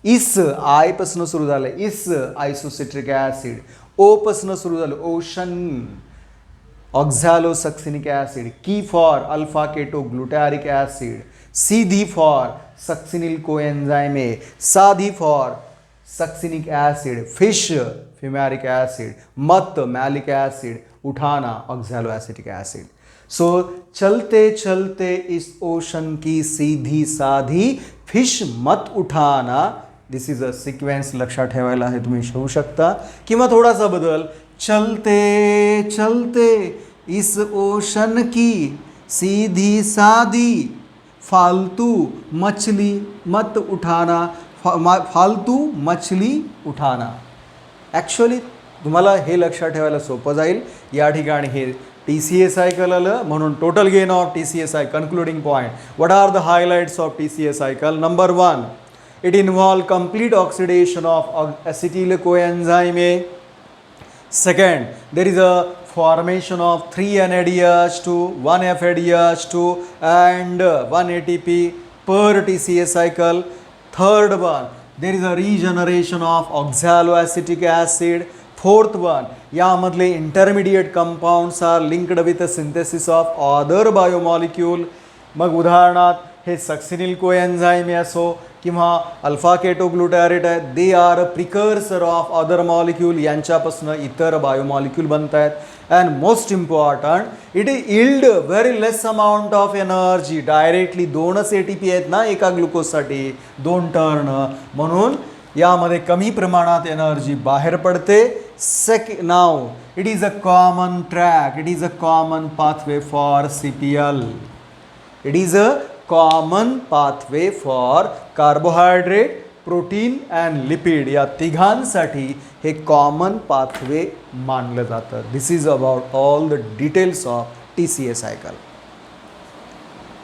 इस आय पासून सुरू झालं, इस आयसोसिट्रिक ऍसिड. ओ पासून सुरू झालं, ओशन ऑक्झॅलोसक्सिनिक ऍसिड. की for alpha ketoglutaric acid. सीधी फॉर सक्सिनिल कोएन्झाइम ए. साधी for succinic acid. Fish fumaric acid. मत मैलिक ऍसिड. उठाना ऑक्झॅलो एसिटिक ऍसिड. सो चलते चलते इस ओशन की सीधी साधी फिश मत उठाना. दिस इज अ सिक्वेन्स लक्षात ठेवायला हे तुम्ही ठेवू शकता. किंवा थोडासा बदल, चलते चलते इस ओशन की सीधी साधी फालतू मछली मत उठाना. फालतू मछली उठाना. ॲक्च्युअली तुम्हाला हे लक्षात ठेवायला सोपं जाईल. या ठिकाणी हे TCA सायकल आलं, म्हणून total gain of TCA cycle. Concluding point, what are the highlights of TCA cycle? Number 1, it involves complete oxidation of acetyl coenzyme A. Second, there is a formation of 3 NADH2, 1 FADH2 and 1 ATP per TCA cycle. Third one, there is a regeneration of oxaloacetic acid. Fourth one, यामधले intermediate compounds are linked with the synthesis of other biomolecule. मग उदाहरणार्थ हे सक्सिनिल कोएन्झाइम असो किंवा अल्फा केटोग्लुटॅरेट आहे, they are precursor of other molecule. यांच्यापासून इतर बायोमॉलिक्यूल बनत आहेत. And most important, it yield very less amount of energy. Directly 2च ATP आहेत ना एका ग्लुकोजसाठी, 2 टर्न, म्हणून यामध्ये कमी प्रमाणात एनर्जी बाहेर पडते. Now it is a common track, it is a common pathway for CPL. It is a common pathway for carbohydrate protein and lipid या तिघांसाठी हे कॉमन पाथवे मानलं जातं. This is about all the details of TCA cycle.